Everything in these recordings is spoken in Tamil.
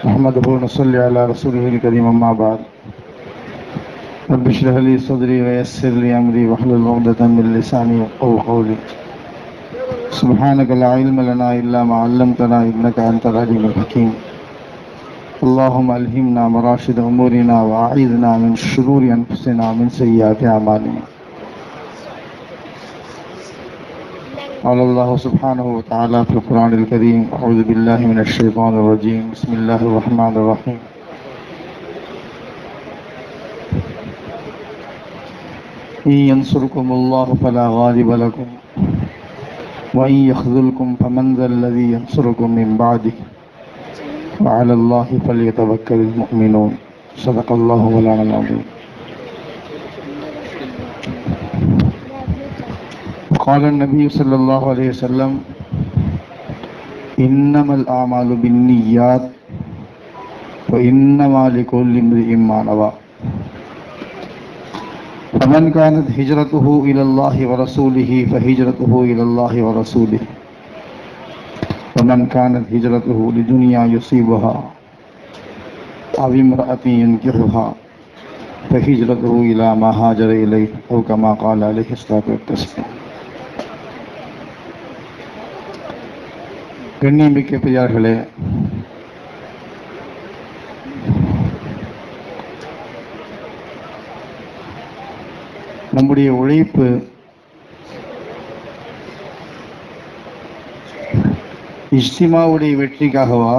نحمده ونصلي على رسوله الكريم أما بعد رب اشرح لي صدري ويسر لي أمري واحلل عقدة من لساني يفقهوا قولي سبحانك لا علم لنا إلا ما علمتنا إنك أنت العليم الحكيم اللهم ألهمنا مراشد أمورنا وأعيذنا من شرور أنفسنا ومن سيئات أعمالنا. قال الله سبحانه وتعالى في القرآن الكريم: أعوذ بالله من الشيطان الرجيم، بسم الله الرحمن الرحيم. إن ينصركم الله فلا غالب لكم وإن يخذلكم فمن ذا الذي ينصركم من بعده وعلى الله فليتوكل المؤمنون. صدق الله مولانا العظيم. قال النبي صلى الله عليه وسلم: إنما الأعمال بالنيات وإنما لكل امرئ ما نوى فمن كانت هجرته إلى الله ورسوله فهجرته إلى الله ورسوله ومن كانت هجرته لدنيا يصيبها أو امرأة ينكحها فهجرته إلى ما هاجر إليه أو كما قال عليه الصلاة والسلام. கண்ணியமிக்க பெரியார்களே, நம்முடைய உழைப்பு இஜ்திமாவுடைய வெற்றிக்காகவா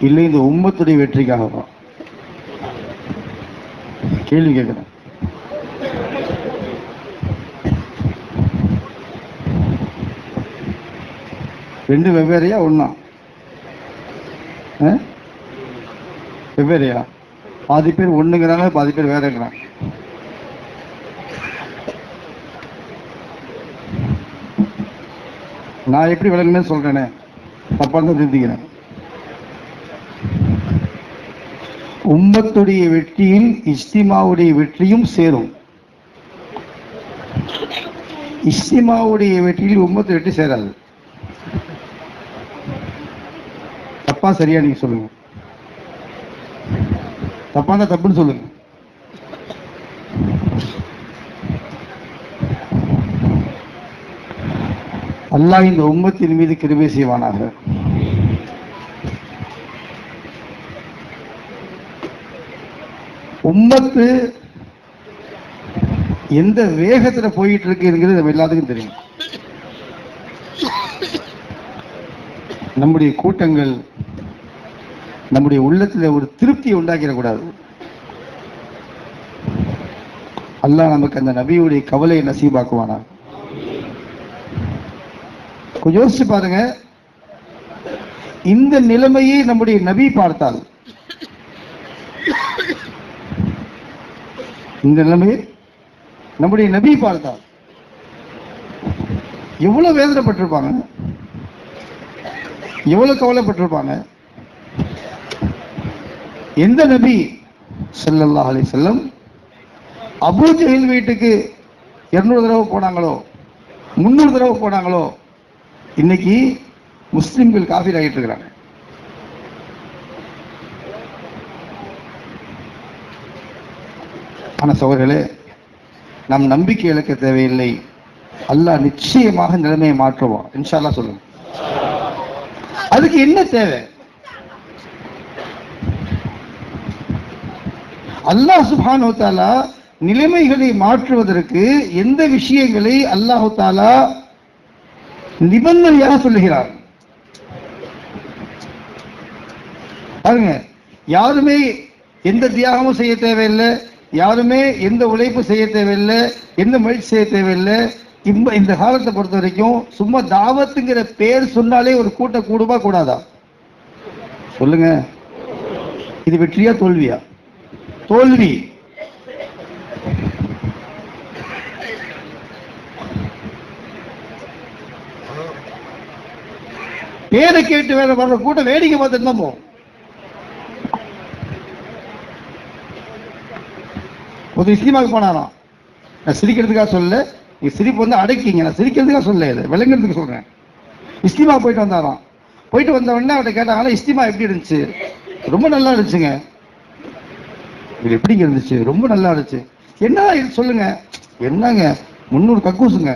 இல்லை இந்த உம்மத்துடைய வெற்றிக்காகவா? கேள்வி கேட்கிறேன். ரெண்டு வெவ்வேறையா ஒண்ணா? வெவ்வேறையா? பாதி பேர் ஒண்ணுங்கிறாங்க, பாதி பேர் வேறங்கிறாங்க. நான் எப்படி விளங்குன்னு சொல்றேனே, தப்பா தான் திருத்திக்கிறேன். உம்மத்துடைய வெற்றியில் இஸ்திமாவுடைய வெற்றியும் சேரும். இஸ்திமாவுடைய வெற்றியில் உம்மத்து வெற்றி சேராது. தப்பா சரியா நீங்க சொல்லுங்க. தப்பான தப்புன்னு சொல்லுங்க. அல்லாஹ் இந்த உம்மத்தின் மீது கிருபை செய்வானாக. உம்மத்து எந்த வேகத்துல போயிட்டு இருக்குங்கிறது நம்ம எல்லாத்துக்கும் தெரியும். நம்முடைய கூட்டங்கள் நம்முடைய உள்ளத்தில் ஒரு திருப்தியை உண்டாக்கிடக்கூடாது. அல்லாஹ் நமக்கு அந்த நபியுடைய கவலையை நசீபாக்குவானா. கொஞ்சம் யோசிச்சு பாருங்க. இந்த நிலைமையை நம்முடைய நபி பார்த்தால், இந்த நிலைமையை நம்முடைய நபி பார்த்தால் எவ்வளவு வேதனைப்பட்டிருப்பாங்க, எவ்வளவு கவலைப்பட்டிருப்பாங்க. எந்த நபி ஸல்லல்லாஹு அலைஹி வஸல்லம் அபூ ஜஹல் வீட்டுக்கு 200 தடவை போனாங்களோ, 300 தடவை போனாங்களோ, இன்னைக்கு முஸ்லிம்கள் காஃபிர் ஆகிட்டு இருக்கிறாங்க. ஆனா சகோதரர்களே, நாம் நம்பிக்கை இழக்க தேவையில்லை. அல்லாஹ் நிச்சயமாக நிலைமையை மாற்றுவான். இன்ஷா அல்லாஹ் சொல்லுங்க. அதுக்கு என்ன தேவை? அல்லாஹ் சுப்ஹானஹு வ தஆலா நிலைமைகளை மாற்றுவதற்கு எந்த விஷயங்களை அல்லாஹ் தஆலா நிபந்தனையாக சொல்லுகிறார் பாருங்க. யாருமே எந்த தியாகமும் செய்ய தேவையில்லை, யாருமே எந்த உழைப்பு செய்ய தேவையில்லை, எந்த முயற்சி செய்ய தேவையில்லை. இந்த காலத்தை பொறுத்த வரைக்கும் சும்மா தாவத்துங்கிற பேர் சொன்னாலே ஒரு கூட்டம் கூடுமா கூடாதா? சொல்லுங்க. இது வெற்றியா தோல்வியா? தோல்வி. பேரை கேட்டு வேற வர்ற கூட்டம் வேடிக்கை பார்த்துட்டு தான் போகும். ஒரு இஸ்லிமாவுக்கு போனாராம். நான் சிரிக்கிறதுக்காக சொல்ல, சிரிப்பு வந்து அடக்கிங்க. நான் சிரிக்கிறதுக்காக சொல்ல, விளங்குறதுக்கு சொல்றேன். இஸ்லிமா போயிட்டு வந்தாராம். போயிட்டு வந்த உடனே அவர்கிட்ட கேட்டாங்களா, இஸ்திமா எப்படி இருந்துச்சு? ரொம்ப நல்லா இருந்துச்சுங்க. இது எப்படிங்க இருந்துச்சு? ரொம்ப நல்லா இருந்துச்சு. என்ன இது சொல்லுங்க. என்னங்க 300 கக்கூசுங்க.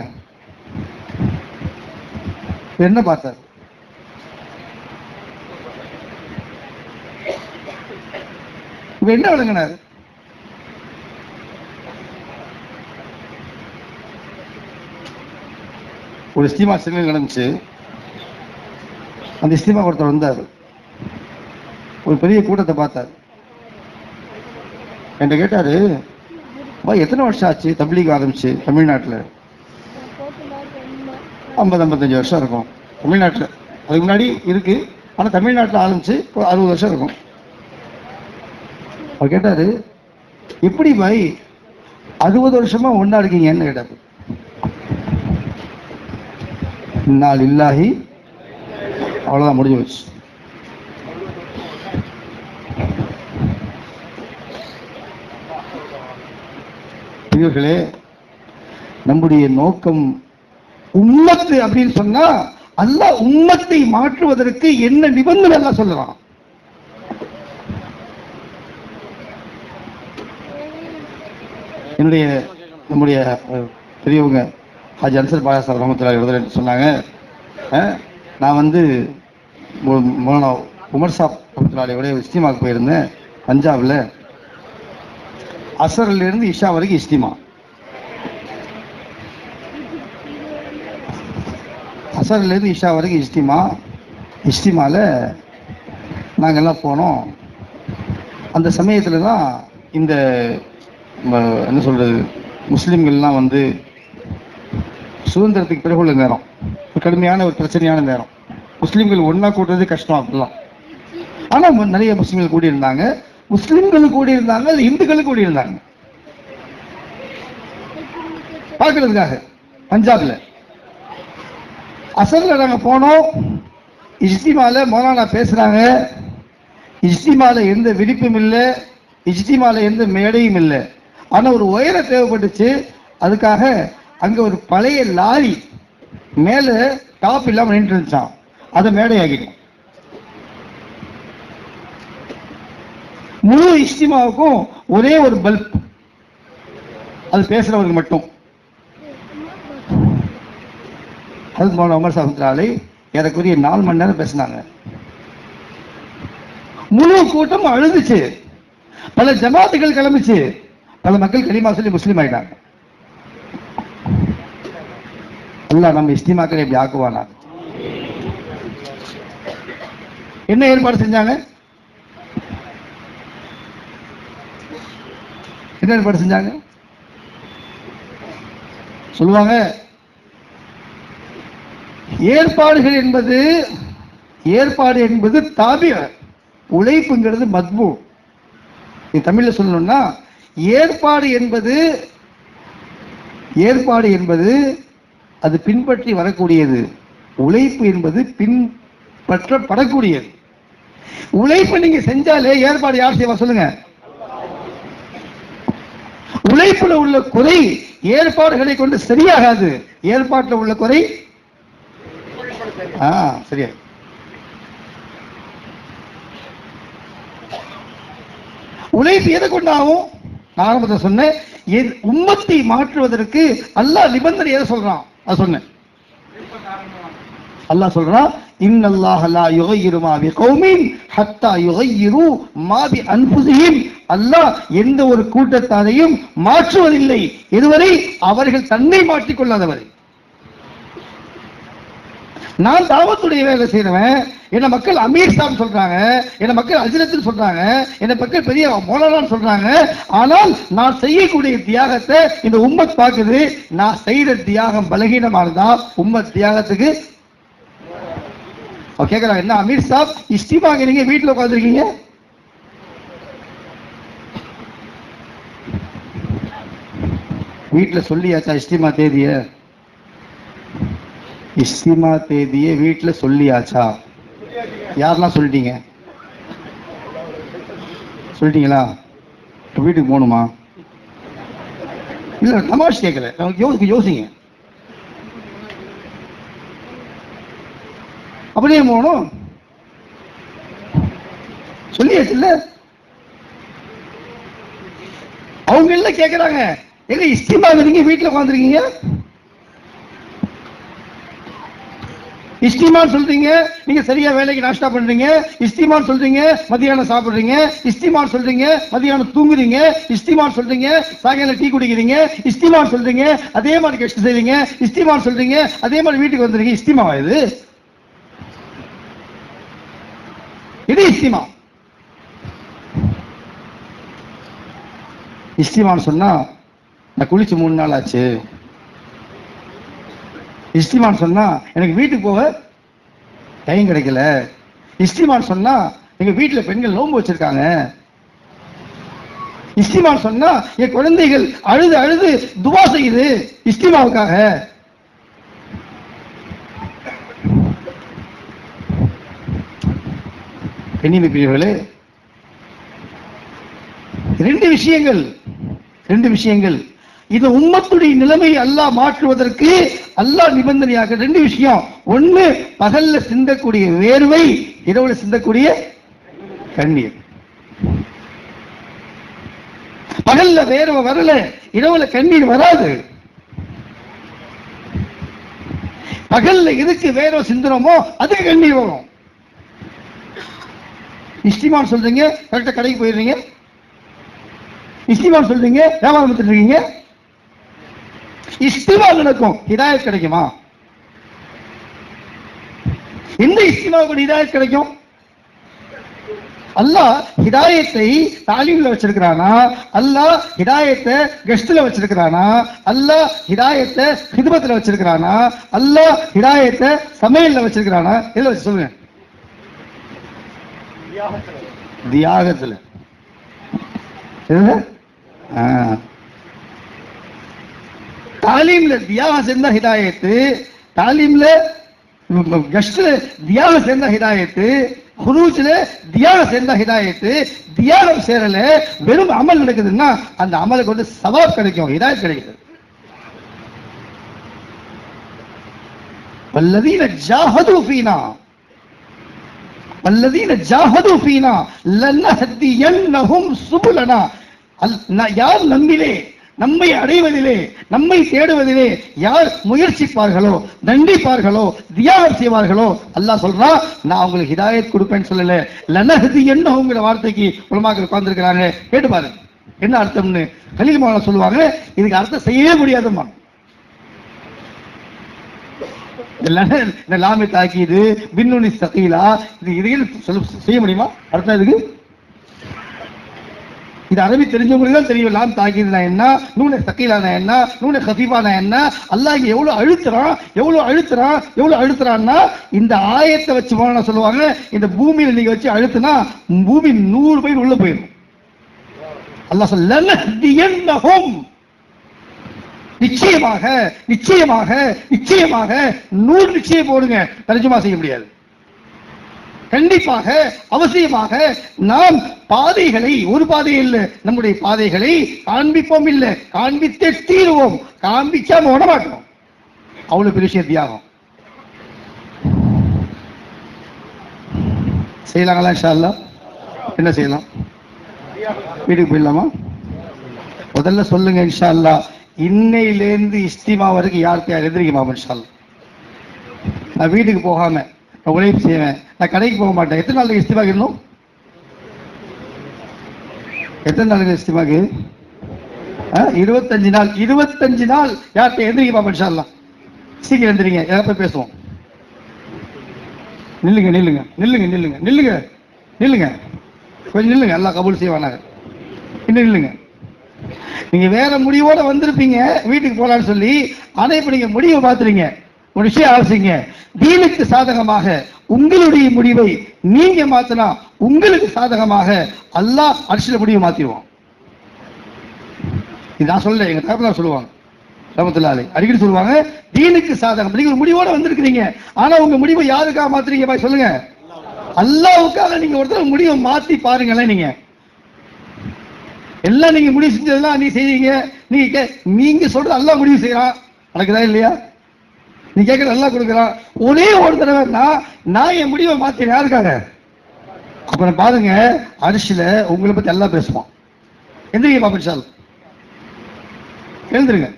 என்ன பார்த்தார்? இப்ப என்ன விளங்கினார்? ஒரு இஸ்திமா சிலையில் நடந்துச்சு. அந்த இஸ்திமா ஒருத்தர் வந்தார், ஒரு பெரிய கூட்டத்தை பார்த்தார். என்கிட்ட கேட்டாரு, எத்தனை வருஷம் ஆச்சு தப்லீக் ஆரம்பிச்சு தமிழ்நாட்டில்? 50-55 வருஷம் இருக்கும் தமிழ்நாட்டில். அதுக்கு முன்னாடி இருக்கு, ஆனால் தமிழ்நாட்டில் ஆரம்பிச்சு ஒரு 60 வருஷம் இருக்கும். அவர் கேட்டாரு, எப்படி பாய் 60 வருஷமா ஒன்னா இருக்கீங்கன்னு கேட்டாரு. நாள் இல்லாஹி, அவ்வளவுதான், முடிஞ்சு போச்சு. பெரியவர்களே, நம்முடைய நோக்கம் உம்மத்து அப்படின்னு சொன்னா, அல்லாஹ் உம்மத்தை மாற்றுவதற்கு என்ன நிபந்தனை எல்லாம் சொல்லலாம். நம்முடைய பெரியவங்க ஹாஜி அன்சர் பாயா சார் ரஹ்மத்துல்லாஹி சொன்னாங்க, நான் வந்து உமர் சாப் ரஹ்மத்துல்லாஹி இஸ்திமாவுக்கு போயிருந்தேன் பஞ்சாப்ல. அசர்ல இருந்து இஷா வரைக்கும் இஸ்திமா. அசர்ல இருந்து இஷா வரைக்கும் இஸ்திமா. இஸ்திமால நாங்கெல்லாம் போனோம். அந்த சமயத்துல தான் இந்த என்ன சொல்றது, முஸ்லிம்கள்லாம் வந்து சுதந்திரத்துக்கு பிறகு உள்ள நேரம், கடுமையான ஒரு பிரச்சனையான நேரம். முஸ்லிம்கள் ஒன்னா கூட்டுறது கஷ்டம் அப்படிலாம். ஆனா நிறைய முஸ்லிம்கள் கூடி இருந்தாங்க. முஸ்லிம்கள் கூடி இருந்தாங்க, இந்துக்களும் கூடி இருந்தாங்க பார்க்கறதுக்காக. பஞ்சாப்ல அசர்ல நாங்க போனோம். இஜ்திமால மௌலானா பேசுறாங்க. இஜ்திமால எந்த விரிப்பும் இல்லை, இஜ்திமால எந்த மேடையும் இல்லை. ஆனா ஒரு உயரம் தேவைப்பட்டுச்சு. அதுக்காக அங்க ஒரு பழைய லாரி மேல டாப் இல்லாம நின்று இருந்துச்சான். அதை மேடை ஆகிடும். முழு இஸ்திமாவுக்கும் ஒரே ஒரு பல்ப், அது பேசுறவருக்கு மட்டும். அது உமர் சாஹிப் ஏறக்குரிய 4 மணி நேரம் பேசினாங்க. முழு கூட்டம் அழுதுச்சு. பல ஜமாத்துகள் கிளம்பிச்சு. பல மக்கள் கலிமா சொல்லி முஸ்லீம் ஆயிட்டாங்க. அல்லாஹ் நம்ம இஸ்திமாக்களை இப்படி ஆக்குவானா? என்ன ஏற்பாடு செஞ்சாங்க? என்ன ஏற்பாடு செஞ்சாங்க சொல்லுவாங்க. ஏற்பாடு என்பது தாபிய, உழைப்புங்கிறது மத்பூ. தமிழ்ல சொல்லணும்னா ஏற்பாடு என்பது அது பின்பற்றி வரக்கூடியது. உழைப்பு என்பது பின்பற்றப்படக்கூடியது. உழைப்பு நீங்க செஞ்சாலே ஏற்பாடு யார் செய்வா சொல்லுங்க? உழைப்புல உள்ள குறை ஏற்பாடுகளை கொண்டு சரியாகாது. ஏற்பாட்டில் உள்ள குறை சரியா. உழைப்பு எதை கொண்டாகும்? நான் ஆரம்பத்தில் சொன்னேன், உம்மத்தை மாற்றுவதற்கு அல்லாஹ் நிபந்தனை எதை சொல்றான் அது சொன்னேன். அல்லாஹ் சொல்றான், இன்னல்லாஹ லா யுகையிரு மா பிகௌமின் ஹத்தா யுகையிரு மா பி அன்ஃபுஸிஹிம். அல்லாஹ் எந்த ஒரு கூட்டத்தாரையும் மாற்றுவதில்லை இதுவரை அவர்கள் தன்னை மாற்றிக் கொள்ளாதவரை. நான் தாவத்துடைய வேலை செய்யறவன், என்ன மக்கள் அமீர் சாப் சொல்றாங்க, என்ன மக்கள் அஜ்ரத் சொல்றாங்க, என்ன மக்கள் பெரிய மௌலானான்னு சொல்றாங்க. ஆனால் நான் செய்யக்கூடிய தியாகத்தை இந்த உம்மத் பார்க்குது. நான் செய்யற தியாகம் பலகீனமானதா உம்மத் தியாகத்துக்கு கேட்கிறாங்க. என்ன அமீர் சாப் இஸ்திமாங்கிறீங்க, வீட்டில் உட்காந்துருக்கீங்க. வீட்டில் சொல்லியாச்சா இஸ்திமா தேதிய? இஸ்திமா தேதியை வீட்டில் சொல்லியாச்சா? யாரெல்லாம் சொல்லிட்டீங்க? சொல்லிட்டீங்களா? வீட்டுக்கு போகணுமா? இல்ல தமாஷ் கேட்கல, யோசிங்க. அப்படியே போகணும். சொல்லியாச்சுல்ல. அவங்க எல்லாம் கேட்கிறாங்க, எங்க இஸ்திமா நீங்க வீட்டுல உட்காந்துருக்கீங்க, இஸ்திமான் சொல்றீங்க, நீங்க சரியா வேலைக்கு நாஷ்டா பண்றீங்க, இஸ்திமான் சொல்றீங்க மதியானம் சாப்பிடுறீங்க, இஸ்திமான் சொல்றீங்க மதியானம் தூங்குறீங்க, இஸ்திமான் சொல்றீங்க சாயங்காலம் டீ குடிக்கிறீங்க, இஸ்திமான் சொல்றீங்க அதே மாதிரி கஷ்டம் செய்றீங்க, இஸ்திமான் சொல்றீங்க அதே மாதிரி வீட்டுக்கு வந்துறீங்க. இஸ்திமாவா இது? இது இஸ்திமா? இஸ்திமான் சொன்னா நான் குளிச்சு 3 நாள் ஆச்சு, இஸ்திமான் சொன்னா எனக்கு வீட்டுக்கு போக டைம் கிடைக்கல, இஸ்திமான் சொன்னா எங்க வீட்டுல பெண்கள் நோன்பு வச்சிருக்காங்க, இஸ்திமான் சொன்னா என் குழந்தைகள் அழுது அழுது துவா செய்யுது இஸ்திமாவுக்காக. கண்ணியமிக்குரியவர்களே, ரெண்டு விஷயங்கள் இந்த உம்மத்துடைய நிலைமை அல்லாஹ் மாற்றுவதற்கு அல்லாஹ் நிபந்தனையாக 2 விஷயம். ஒண்ணு, பகல்ல சிந்தக்கூடிய வேர்வை, இரவுல சிந்தக்கூடிய கண்ணீர். பகல்ல வேர்வை வரல, இரவுல கண்ணீர் வராது. பகல்ல எதுக்கு வேர்வை சிந்தனமோ அதுக்கு கண்ணீர் வரும். இஸ்திமான் சொல்றீங்க கரெக்டா கடைக்கு போயிடுறீங்க, இஸ்திமான் சொல்றீங்க வியாபாரம் பண்ணிட்டு இருக்கீங்க, இஸ்திமா நடக்கும், ஹிதாயத் கிடைக்குமா? எந்த இஸ்திமாவுக்கு ஹிதாயத் கிடைக்கும்? அல்லாஹ் ஹிதாயத்தை தாலீம்ல வச்சிருக்கிறானா, அல்லாஹ் ஹிதாயத்தை கெஸ்ட்ல வச்சிருக்கிறானா, அல்லாஹ் ஹிதாயத்தை ஹிதமத்துல வச்சிருக்கிறானா, அல்லாஹ் ஹிதாயத்தை சமையல்ல வச்சிருக்கிறானா? எதுல வச்சு சொல்லுங்க? தியாகத்துல. தாலீம்ல தியாகம் சேர்ந்தா ஹிதாயத்து, தாலீம்ல கஷ்ட்ல தியாகம் சேர்ந்தா ஹிதாயத்து, குரூஜ்ல தியாகம் சேர்ந்தா ஹிதாயத்து. தியாகம் சேரல வெறும் அமல் நடக்குதுன்னா அந்த அமலுக்கு வந்து சவாப் கிடைக்கும், ஹிதாயத் கிடைக்குது. வல்லதீன ஜாஹது ஃபீனா வல்லதீன ஜாஹது ஃபீனா லனஹதியன்னஹும் சுபுலனா. யார் நம்மை அடைவதிலே, நம்மை தேடுவதிலே யார் முயற்சிப்பார்களோ, தண்டிப்பார்களோ, தியாகம் செய்வார்களோ, அல்லாஹ் சொல்றான் நான் அவங்களுக்கு ஹிதாயத் கொடுப்பேன்னு சொல்லல. லனஹதியன்னஹும்ங்கிற வார்த்தைக்கு உலமாக்கள் உட்கார்ந்திருக்கிறாங்க. கேட்டு பாருங்க என்ன அர்த்தம்னு. கலீல் மௌலானா சொல்லுவாங்க, இதுக்கு அர்த்தம் செய்யவே முடியாதுமா. லாமி தாக்கீது பின்னுனி சகீலா, இது செய்ய முடியுமா? அர்த்தம் இதுக்கு இது அரபி தெரிஞ்சவங்களுக்கு தான் தெரியும். லாம் தாக்கீதுனா என்ன, நூனே சகீலானா என்ன, நூனே கஃபீஃபானா என்ன. அல்லாஹ் இங்க எவ்வளவு அழுத்துறான்னா இந்த ஆயத்தை வச்சு மௌலானா சொல்லுவாங்க, இந்த பூமியில நீங்க வச்சு அழுத்துனா பூமி 100 பேர் உள்ள போயிடும். அல்லாஹ் சொல்லன்னஹும், நிச்சயமாக நிச்சயமாக நிச்சயமாக 100 நிச்சயம் போடுங்க, தர்ஜுமா செய்ய முடியாது. கண்டிப்பாக அவசியமாக நாம் பாதைகளை, ஒரு பாதை இல்லை நம்முடைய பாதைகளை காண்பிப்போம், இல்லை காண்பித்தே தீருவோம், காண்பிக்காம விட மாட்டோம். அவ்வளவு பெரிய தியாகம் செய்யலாங்களா? இன்ஷா அல்லாஹ் என்ன செய்யலாம்? வீட்டுக்கு போயிடலாமா? முதல்ல சொல்லுங்க இன்ஷா அல்லாஹ். இன்னையிலேருந்து இஸ்திமா வரைக்கும் யாருக்கு யார் எதிரிக்குமா? இன்ஷா அல்லாஹ் நான் வீட்டுக்கு போகாம நான் உழைப்பு செய்வேன், நான் கடைக்கு போக மாட்டேன். எத்தனை நாளுக்கு இஸ்திமாக்கு இன்னும்? எத்தனை நாளுக்கு இஸ்திமாக்கு? 25 நாள். 25 நாள் யார்கிட்ட எந்திரிக்குமா? இன்ஷா அல்லாஹ் சீக்கிரம் எந்திரிங்க, யாரும் பேசுவோம். நில்லுங்க நில்லுங்க நில்லுங்க நில்லுங்க நில்லுங்க நில்லுங்க, கொஞ்சம் நில்லுங்க, எல்லாம் கபூல் செய்வானாங்க. இன்னும் நில்லுங்க. நீங்க வேற முடிவோட வந்திருப்பீங்க வீட்டுக்கு போலான்னு சொல்லி, ஆனா இப்ப நீங்க முடிவை பார்த்துறீங்க. ஒரு விஷயம் ஆலோசிங்க, தீனுக்கு சாதகமாக உங்களுடைய முடிவை நீங்க மாத்தினா உங்களுக்கு சாதகமாக அல்லாஹ் அர்ஷில முடிவை மாத்திடுவான். இது நான் சொல்ல, எங்க தகப்பனார் சொல்லுவாங்க, ரஹ்மத்துல்லாஹி அலைஹி அடிக்கடி சொல்லுவாங்க, தீனுக்கு சாதகம். நீங்க ஒரு முடிவோட வந்திருக்கிறீங்க, ஆனா உங்க முடிவை யாருக்காக மாத்துறீங்க பாய் சொல்லுங்க? அல்லாஹ்வுக்காக. நீங்க ஒருத்தர் முடிவை மாத்தி பாருங்களேன். நீங்க எல்லாம் நீங்க முடிவு செஞ்சதெல்லாம் நீ செய்வீங்க, நீங்க சொல்றது அல்லாஹ் முடிவு செய்யறான், நடக்குதா இல்லையா? நீ கேட்கறது அல்லாஹ் கொடுக்குறான். ஒரே ஒரு தடவை நான் என் முடிவை மாத்தேன், யாருக்காக? அப்புறம் பாருங்க, அரிசியில உங்களை பத்தி எல்லாம் பேசுவான். எந்திரிங்க பாப்பா, எழுந்துருங்க.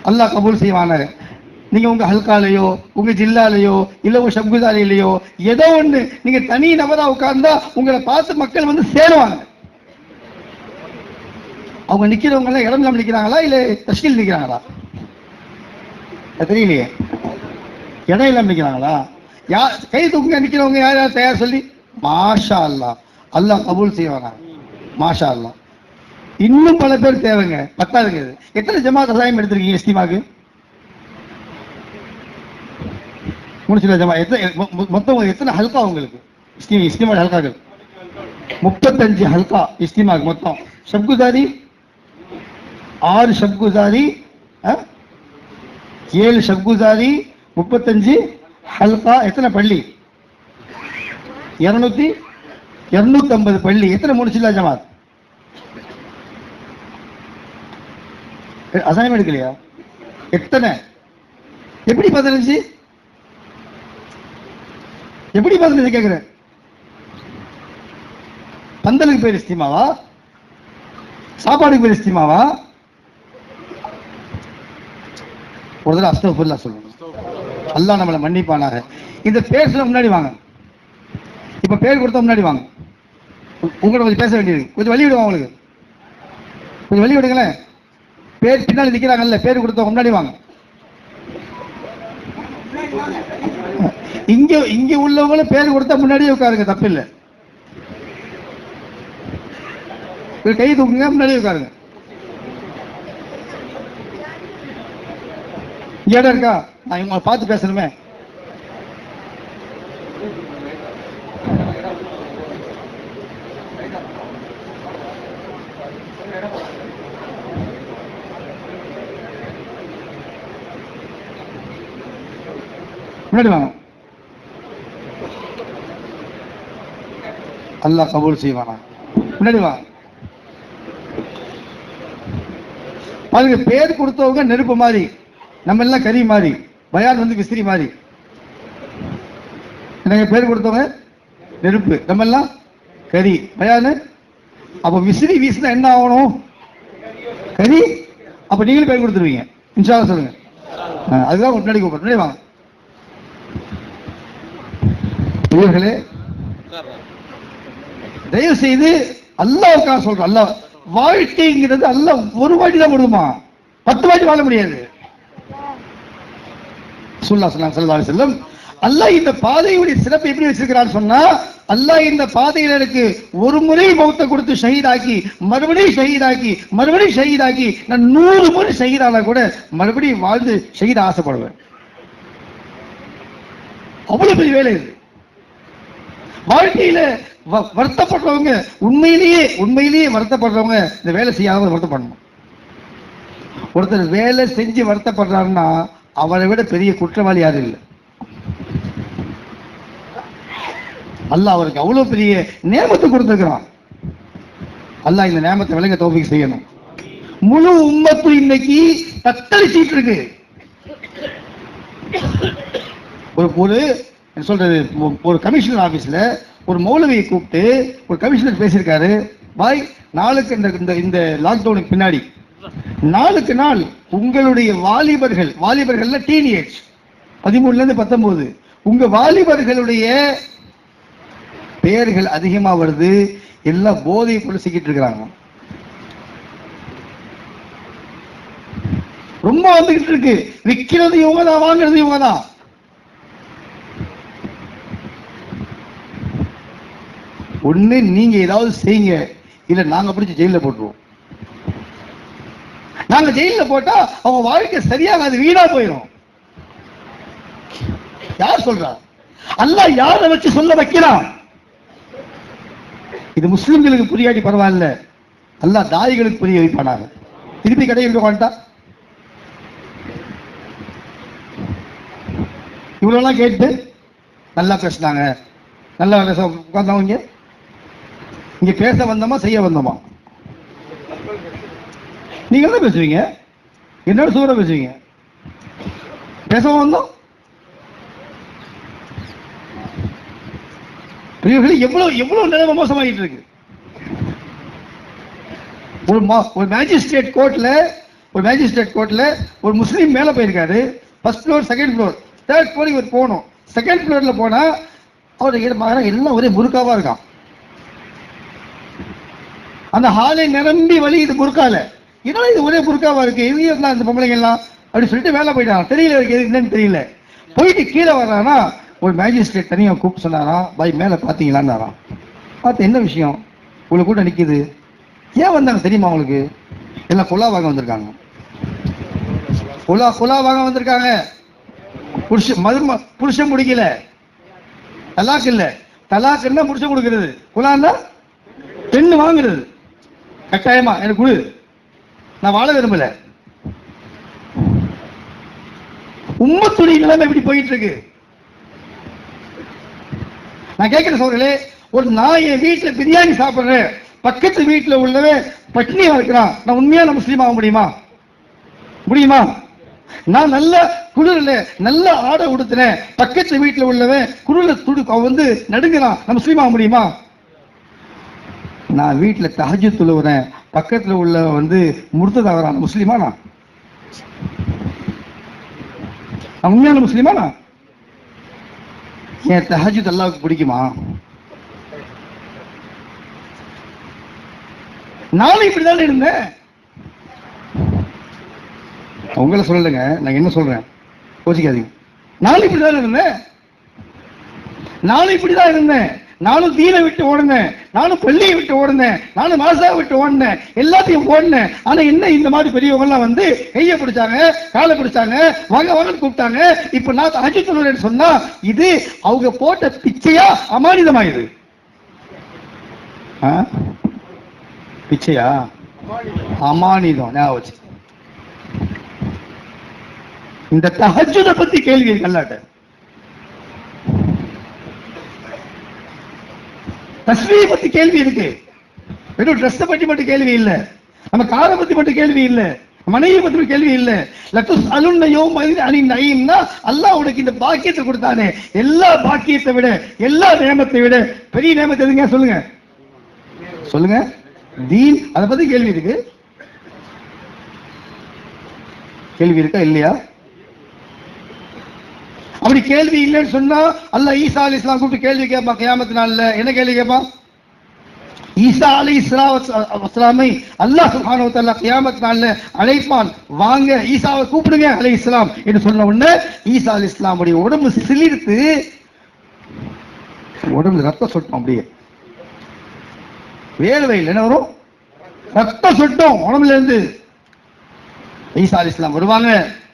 அல்லாஹ் கபூல் செய்வானாரு. நீங்க உங்க ஹல்காலையோ உங்க ஜில்லாலையோ இல்ல உங்க சப்குதாரிலையோ ஏதோ ஒண்ணு நீங்க தனி நபரா உட்கார்ந்தா உங்களை பார்த்து மக்கள் வந்து சேருவாங்க. அவங்க நிக்கிறவங்க எல்லாம் இடம் இல்லாம நிக்கிறாங்களா இல்ல தஷ்கீல் நிக்கிறாங்களா தெரியலையே. இடம் இல்லாம நிக்கிறாங்களா? யார் கை தூக்குங்க நிக்கிறவங்க? யார் யார் தயார் சொல்லி? மாஷா அல்லாஹ், அல்லாஹ் கபூல் செய்வாங்க. மாஷா அல்லாஹ். இன்னும் பல பேர் தேவைங்க, பத்தாதுங்க. எத்தனை ஜமாத் கசாயம் எடுத்திருக்கீங்க இஸ்திமாக்கு? முடிச்சுல ஜமா மொத்தம் எத்தனை ஹல்கா உங்களுக்கு இஸ்திமா ஹல்காக்கள்? 35 ஹல்கா இஸ்திமாக்கு மொத்தம். ஷப்குசாரி 6 ஷப்குசாரி 7 ஷப்குசாரி 35 ஹல்கா. எத்தனை பள்ளி? 250 பள்ளி. எத்தனை முடிச்சுல ஜமாத்? அசாயம் எடுக்கலையா? எத்தனை? எப்படி 15? எப்படி 15 கேட்கிறேன்? பந்தலுக்கு பேர் இஸ்திமாவா? சாப்பாடுக்கு பேர் இஸ்திமாவா? ஒரு தடவை அஸ்தக்ஃபிருல்லாஹ் சொல்லணும். அல்லாஹ் நம்மளை மன்னிப்பானாக. இந்த பேர்ல முன்னாடி வாங்க. இப்ப பேர் கொடுத்த முன்னாடி வாங்க. உங்களோட கொஞ்சம் பேச வேண்டியது. கொஞ்சம் வழி விடுவாங்க. உங்களுக்கு கொஞ்சம் வழி விடுங்களேன். பேர் பின்னாடி நிக்கிறாங்கல்ல, பேர் கொடுத்த முன்னாடி வாங்க. இங்க உள்ளவங்களும் பேர் கொடுத்தா முன்னாடியே உட்காருங்க, தப்பு இல்லை. கை தூக்குங்க, முன்னாடியே உட்காருங்க. இடம் இருக்கா? நான் இவங்களை பார்த்து பேசணுமே. முன்னாடி வாங்க. அல்லாஹ் கபூல் செய்வானா. முன்னாடி வாங்க. பாருங்க, பேர் கொடுத்தவங்க நெருப்பு மாதிரி, நம்ம எல்லாம் கறி மாதிரி. பயான் வந்து விசிறி மாதிரி. எனக்கு பேர் கொடுத்தவங்க நெருப்பு, நம்ம எல்லாம் கறி. பயானு அப்ப விசிறி வீசினா என்ன ஆகணும்? கறி. அப்ப நீங்களும் பேர் கொடுத்துருவீங்க இன்ஷா அல்லாஹ். சொல்லுங்க. அதுதான் முன்னாடி கூப்பிடுறேன். முன்னாடி வாங்க. இவர்களே தயவு செய்து அல்லாஹ்வுக்காக சொல்றோம். அல்லாஹ் வாழ்க்கைங்கிறது அல்லாஹ் ஒரு வாட்டி தான் கொடுமா, 10 வாட்டி வாழ முடியாது. ஸல்லல்லாஹு அலைஹி வஸல்லம் அல்லாஹ் இந்த பாதையுடைய சிறப்பு எப்படி வச்சிருக்கிறான்னு சொன்னா, அல்லாஹ் இந்த பாதையில எனக்கு ஒரு முறை மௌத்தை கொடுத்து ஷஹீதாக்கி மறுபடியும் ஷஹீதாக்கி மறுபடியும் ஷஹீதாக்கி நான் 100 முறை ஷஹீதானா கூட மறுபடியும் வாழ்ந்து ஷஹீத ஆசைப்படுவேன். அவ்வளவு பெரிய வேலை இது. வாழ்க்கையில வருத்தப்படுறவங்க, உண்மையிலேயே வருத்தப்படுறவங்க இந்த வேலை செய்யாத வருத்தப்படணும். ஒருத்தர் வேலை செஞ்சு வருத்தப்படுறாருன்னா அவரை விட பெரிய குற்றவாளி யாரும் இல்லை. அல்லாஹ் அவருக்கு அவ்வளவு பெரிய நேமத்தை கொடுத்திருக்கிறான். அல்லாஹ் இந்த நேமத்தை விளங்க தௌஃபீக் செய்யணும். முழு உம்மத்து இன்னைக்கு தத்தளிச்சிட்டு இருக்கு. ஒரு கமிஷனர் ஆபீஸ்ல ஒரு மௌலவியை கூப்பிட்டு ஒரு கமிஷனர் பேசியிருக்காரு. பாய், நாளுக்கு இந்த லாக்டவுனுக்கு பின்னாடி நாளுக்கு நாள் உங்களுடைய வாலிபர்கள்ல டீனேஜ் 13 இருந்து 19 உங்க வாலிபர்களுடைய பெயர்கள் அதிகமா வருது. எல்லாம் போதை பொருள் சிக்கிட்டு இருக்கிறாங்க. ரொம்ப வந்துகிட்டு இருக்கு. விற்கிறது இவங்க தான், வாங்குறது இவங்க தான். ஒண்ணு நீங்க ஏதாவது செய்யுங்க, இல்ல நாங்க பிடிச்சி ஜெயில போட்டுருவோம். நாங்க ஜெயில போட்டா அவங்க வாழ்க்கை சரியாக அது வீணா போயிடும். யார் சொல்றா? அல்லாஹ் யாரை வச்சு சொல்ல வைக்கிறான்? இது முஸ்லிம்களுக்கு புரியாட்டி பரவாயில்ல, அல்லாஹ் தாயிகளுக்கு புரிய வைப்பானாங்க. திருப்பி கடையில் உட்காந்துட்டா இவ்வளவுலாம் கேட்டு நல்லா பேசினாங்க, நல்லா உட்கார்ந்தவங்க. இங்க பேச வந்தோமா செய்ய வந்தோமா? நீங்க என்ன பேசுவீங்க? என்னோட சூற பேசுவீங்க. பேச வந்தோம். எவ்வளவு எவ்வளவு நிலைமை மோசமாயிட்டு இருக்கு. ஒரு மேஜிஸ்ட்ரேட் கோர்ட்ல ஒரு முஸ்லீம் மேல போயிருக்காரு. First floor, second floor, third floor இவர் போகணும். செகண்ட் ஃப்ளோர்ல போனா அவர் எல்லாம் ஒரே புர்காவா இருக்கான். அந்த ஹாலை நிரம்பி வழி இது புர்கால. இதனால இது ஒரே புர்காவா இருக்கு, இது அந்த பொம்பளைங்க எல்லாம் அப்படி சொல்லிட்டு மேல போயிட்டான். தெரியல என்னன்னு தெரியல. போயிட்டு கீழே வர்றானா ஒரு மேஜிஸ்ட்ரேட் தனியா கூப்பிட்டு சொன்னாராம், பாய் மேல பாத்தீங்களான்னாராம். பார்த்து என்ன விஷயம், உங்களுக்கு கூட நிக்குது, ஏன் வந்தாங்க தெரியுமா உங்களுக்கு? எல்லாம் குலா வாங்க வந்திருக்காங்க. குலா வாங்க வந்திருக்காங்க. புருஷன் முடிக்கல, தலாக் இல்ல. தலாக் என்ன புருஷன் கொடுக்கிறது, குலான்னா பெண்ணு வாங்குறது. கட்டாயமா எனக்கு குழு, நான் வாழ விரும்பல. உம்மத்துடைய நிலைமை எப்படி போயிட்டு இருக்கு நான் கேட்கிறேன் சோழர்களே. ஒரு நாய் என் வீட்டுல பிரியாணி சாப்பிடுறேன், பக்கத்து வீட்டுல உள்ளவே பட்னியா இருக்கிறான், நான் உண்மையான முஸ்லீம் ஆக முடியுமா? முடியுமா? நான் நல்ல குளிர்ல நல்ல ஆடை உடுத்தினேன், பக்கத்து வீட்டுல உள்ளவன் குளிர்ல அவன் வந்து நடுங்கிறான், நான் முஸ்லீம் ஆக முடியுமா? நான் வீட்டுல தஹஜ்ஜுத் தொழுகிறேன், பக்கத்துல உள்ள வந்து முர்த்ததாகிறான், முஸ்லீமா? நான் உண்மையான முஸ்லீமா? நான் என் தஹஜ்ஜுத் அல்லாஹ்வுக்கு பிடிக்குமா? நானும் இப்படிதான் இருந்தேன். உங்களை சொல்லலைங்க, நான் என்ன சொல்றேன் யோசிக்காதீங்க. நானும் இப்படிதான் இருந்தேன். நானும் தீனை விட்டு ஓடுனேன், நானும் பள்ளியை விட்டு ஓடுனேன், நானும் மாசாவை விட்டு ஓடினேன், எல்லாத்தையும் ஓடினேன். ஆனா என்ன இந்த மாதிரி பெரியவங்க எல்லாம் வந்து கையை பிடிச்சாங்க, காலை பிடிச்சாங்க, வாங்க கூப்பிட்டாங்க. இப்ப நான் தஹஜ்ஜுத் சொன்னா இது அவங்க போட்ட பிச்சையா அமானிதமா? இது பிச்சையா அமானிதம்? ஞாபகம். இந்த தஹஜ்ஜுத பத்தி கேள்வி இருக்கு அல்லாஹ்ட்ட. தஸ்பீஹ் பத்தி கேள்வி இருக்கு. வெறும் ட்ரெஸ் பத்தி மட்டும் கேள்வி இல்ல, நம்ம காரை பத்தி மட்டும் கேள்வி இல்ல, மனைவி பத்தி கேள்வி இல்ல. லத்துஸ் அலுன்ன யௌமஇன் அனின் நயீம்னா அல்லாஹ் உனக்கு இந்த பாக்கியத்தை கொடுத்தானே, எல்லா பாக்கியத்தை விட, எல்லா நியமத்தை விட பெரிய நியமத் எதுங்க? சொல்லுங்க. தீன், அதை பத்தி கேள்வி இருக்கு. கேள்வி இருக்கா இல்லையா? அப்படி கேள்வி இல்லைன்னு சொன்னா அல்லாஹ் ஈசா அலைஹிஸ்ஸலாம் கூப்பிட்டு கேள்வி கேட்பான் கியாமத் நாள்ல. என்ன கேள்வி கேட்பான்? ஈசா அலைஹிஸ்ஸலாமை அல்லாஹ் சுப்ஹானஹு வ தஆலா கியாமத் நாள்ல அழைப்பான், வாங்க ஈசாவை கூப்பிடுங்க அலைஹிஸ்ஸலாம் என்று சொன்ன உடனே ஈசா அலைஹிஸ்ஸலாமுடைய உடம்பு சிலிர்த்து உடம்புல ரத்தம் சொட்டும். அப்படியே வேர்வையில் என்ன வரும்? ரத்தம் சொட்டும் உடம்புல இருந்து. ஈசா அலைஹிஸ்ஸலாம் வருவாங்க,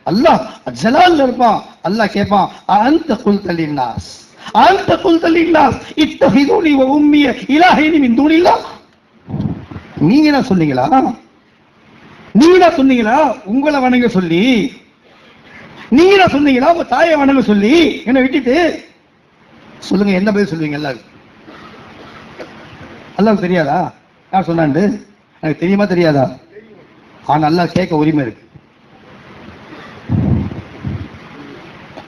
அல்லாஹ் ஜலால்ல இருப்பான். அல்லாஹ் கேட்பான், அன்த குல்த லின்னாஸ் இத்தஹிதுனி வ உம்மி இலாஹைனி மின் தூனில்லாஹ். நீங்க என்ன சொன்னீங்களா உங்களை வணங்க சொல்லி? நீங்க என்ன சொன்னீங்களா உங்க தாயை வணங்க சொல்லி என்ன விட்டுட்டு? சொல்லுங்க, என்ன பதில் சொல்லுவீங்க? அல்லாஹ்வுக்கு தெரியாதா யார் சொன்னாண்டு? எனக்கு தெரியுமா தெரியாதா? ஆனா அல்லாஹ் கேட்க உரிமை இருக்கு.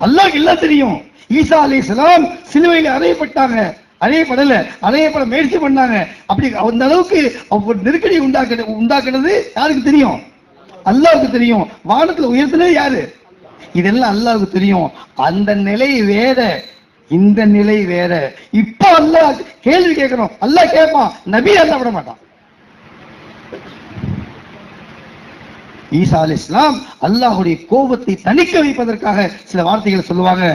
அல்லாஹ்க்கு எல்லாம் தெரியும். ஈசா அலைஹிஸ்ஸலாம் சிலுவையில் அறையப்பட்டாங்க, அறையப்பட முயற்சி பண்ணாங்க. அப்படி அந்த அளவுக்கு நெருக்கடி உண்டாக்குனது யாருக்கு தெரியும்? அல்லாஹ்வுக்கு தெரியும். வானத்துல உயர்த்தினது யாரு? இதெல்லாம் அல்லாஹ்வுக்கு தெரியும். அந்த நிலை வேற, இந்த நிலை வேற. இப்ப அல்லாஹ் கேள்வி கேட்கணும். அல்லாஹ் கேட்பான், நபி அல்லாஹ் விட மாட்டான். ஈசா அலைஹிஸ்ஸலாம் அல்லாஹ்வுடைய கோபத்தை தணிக்க வைப்பதற்காக சில வார்த்தைகளை சொல்லுவாங்க.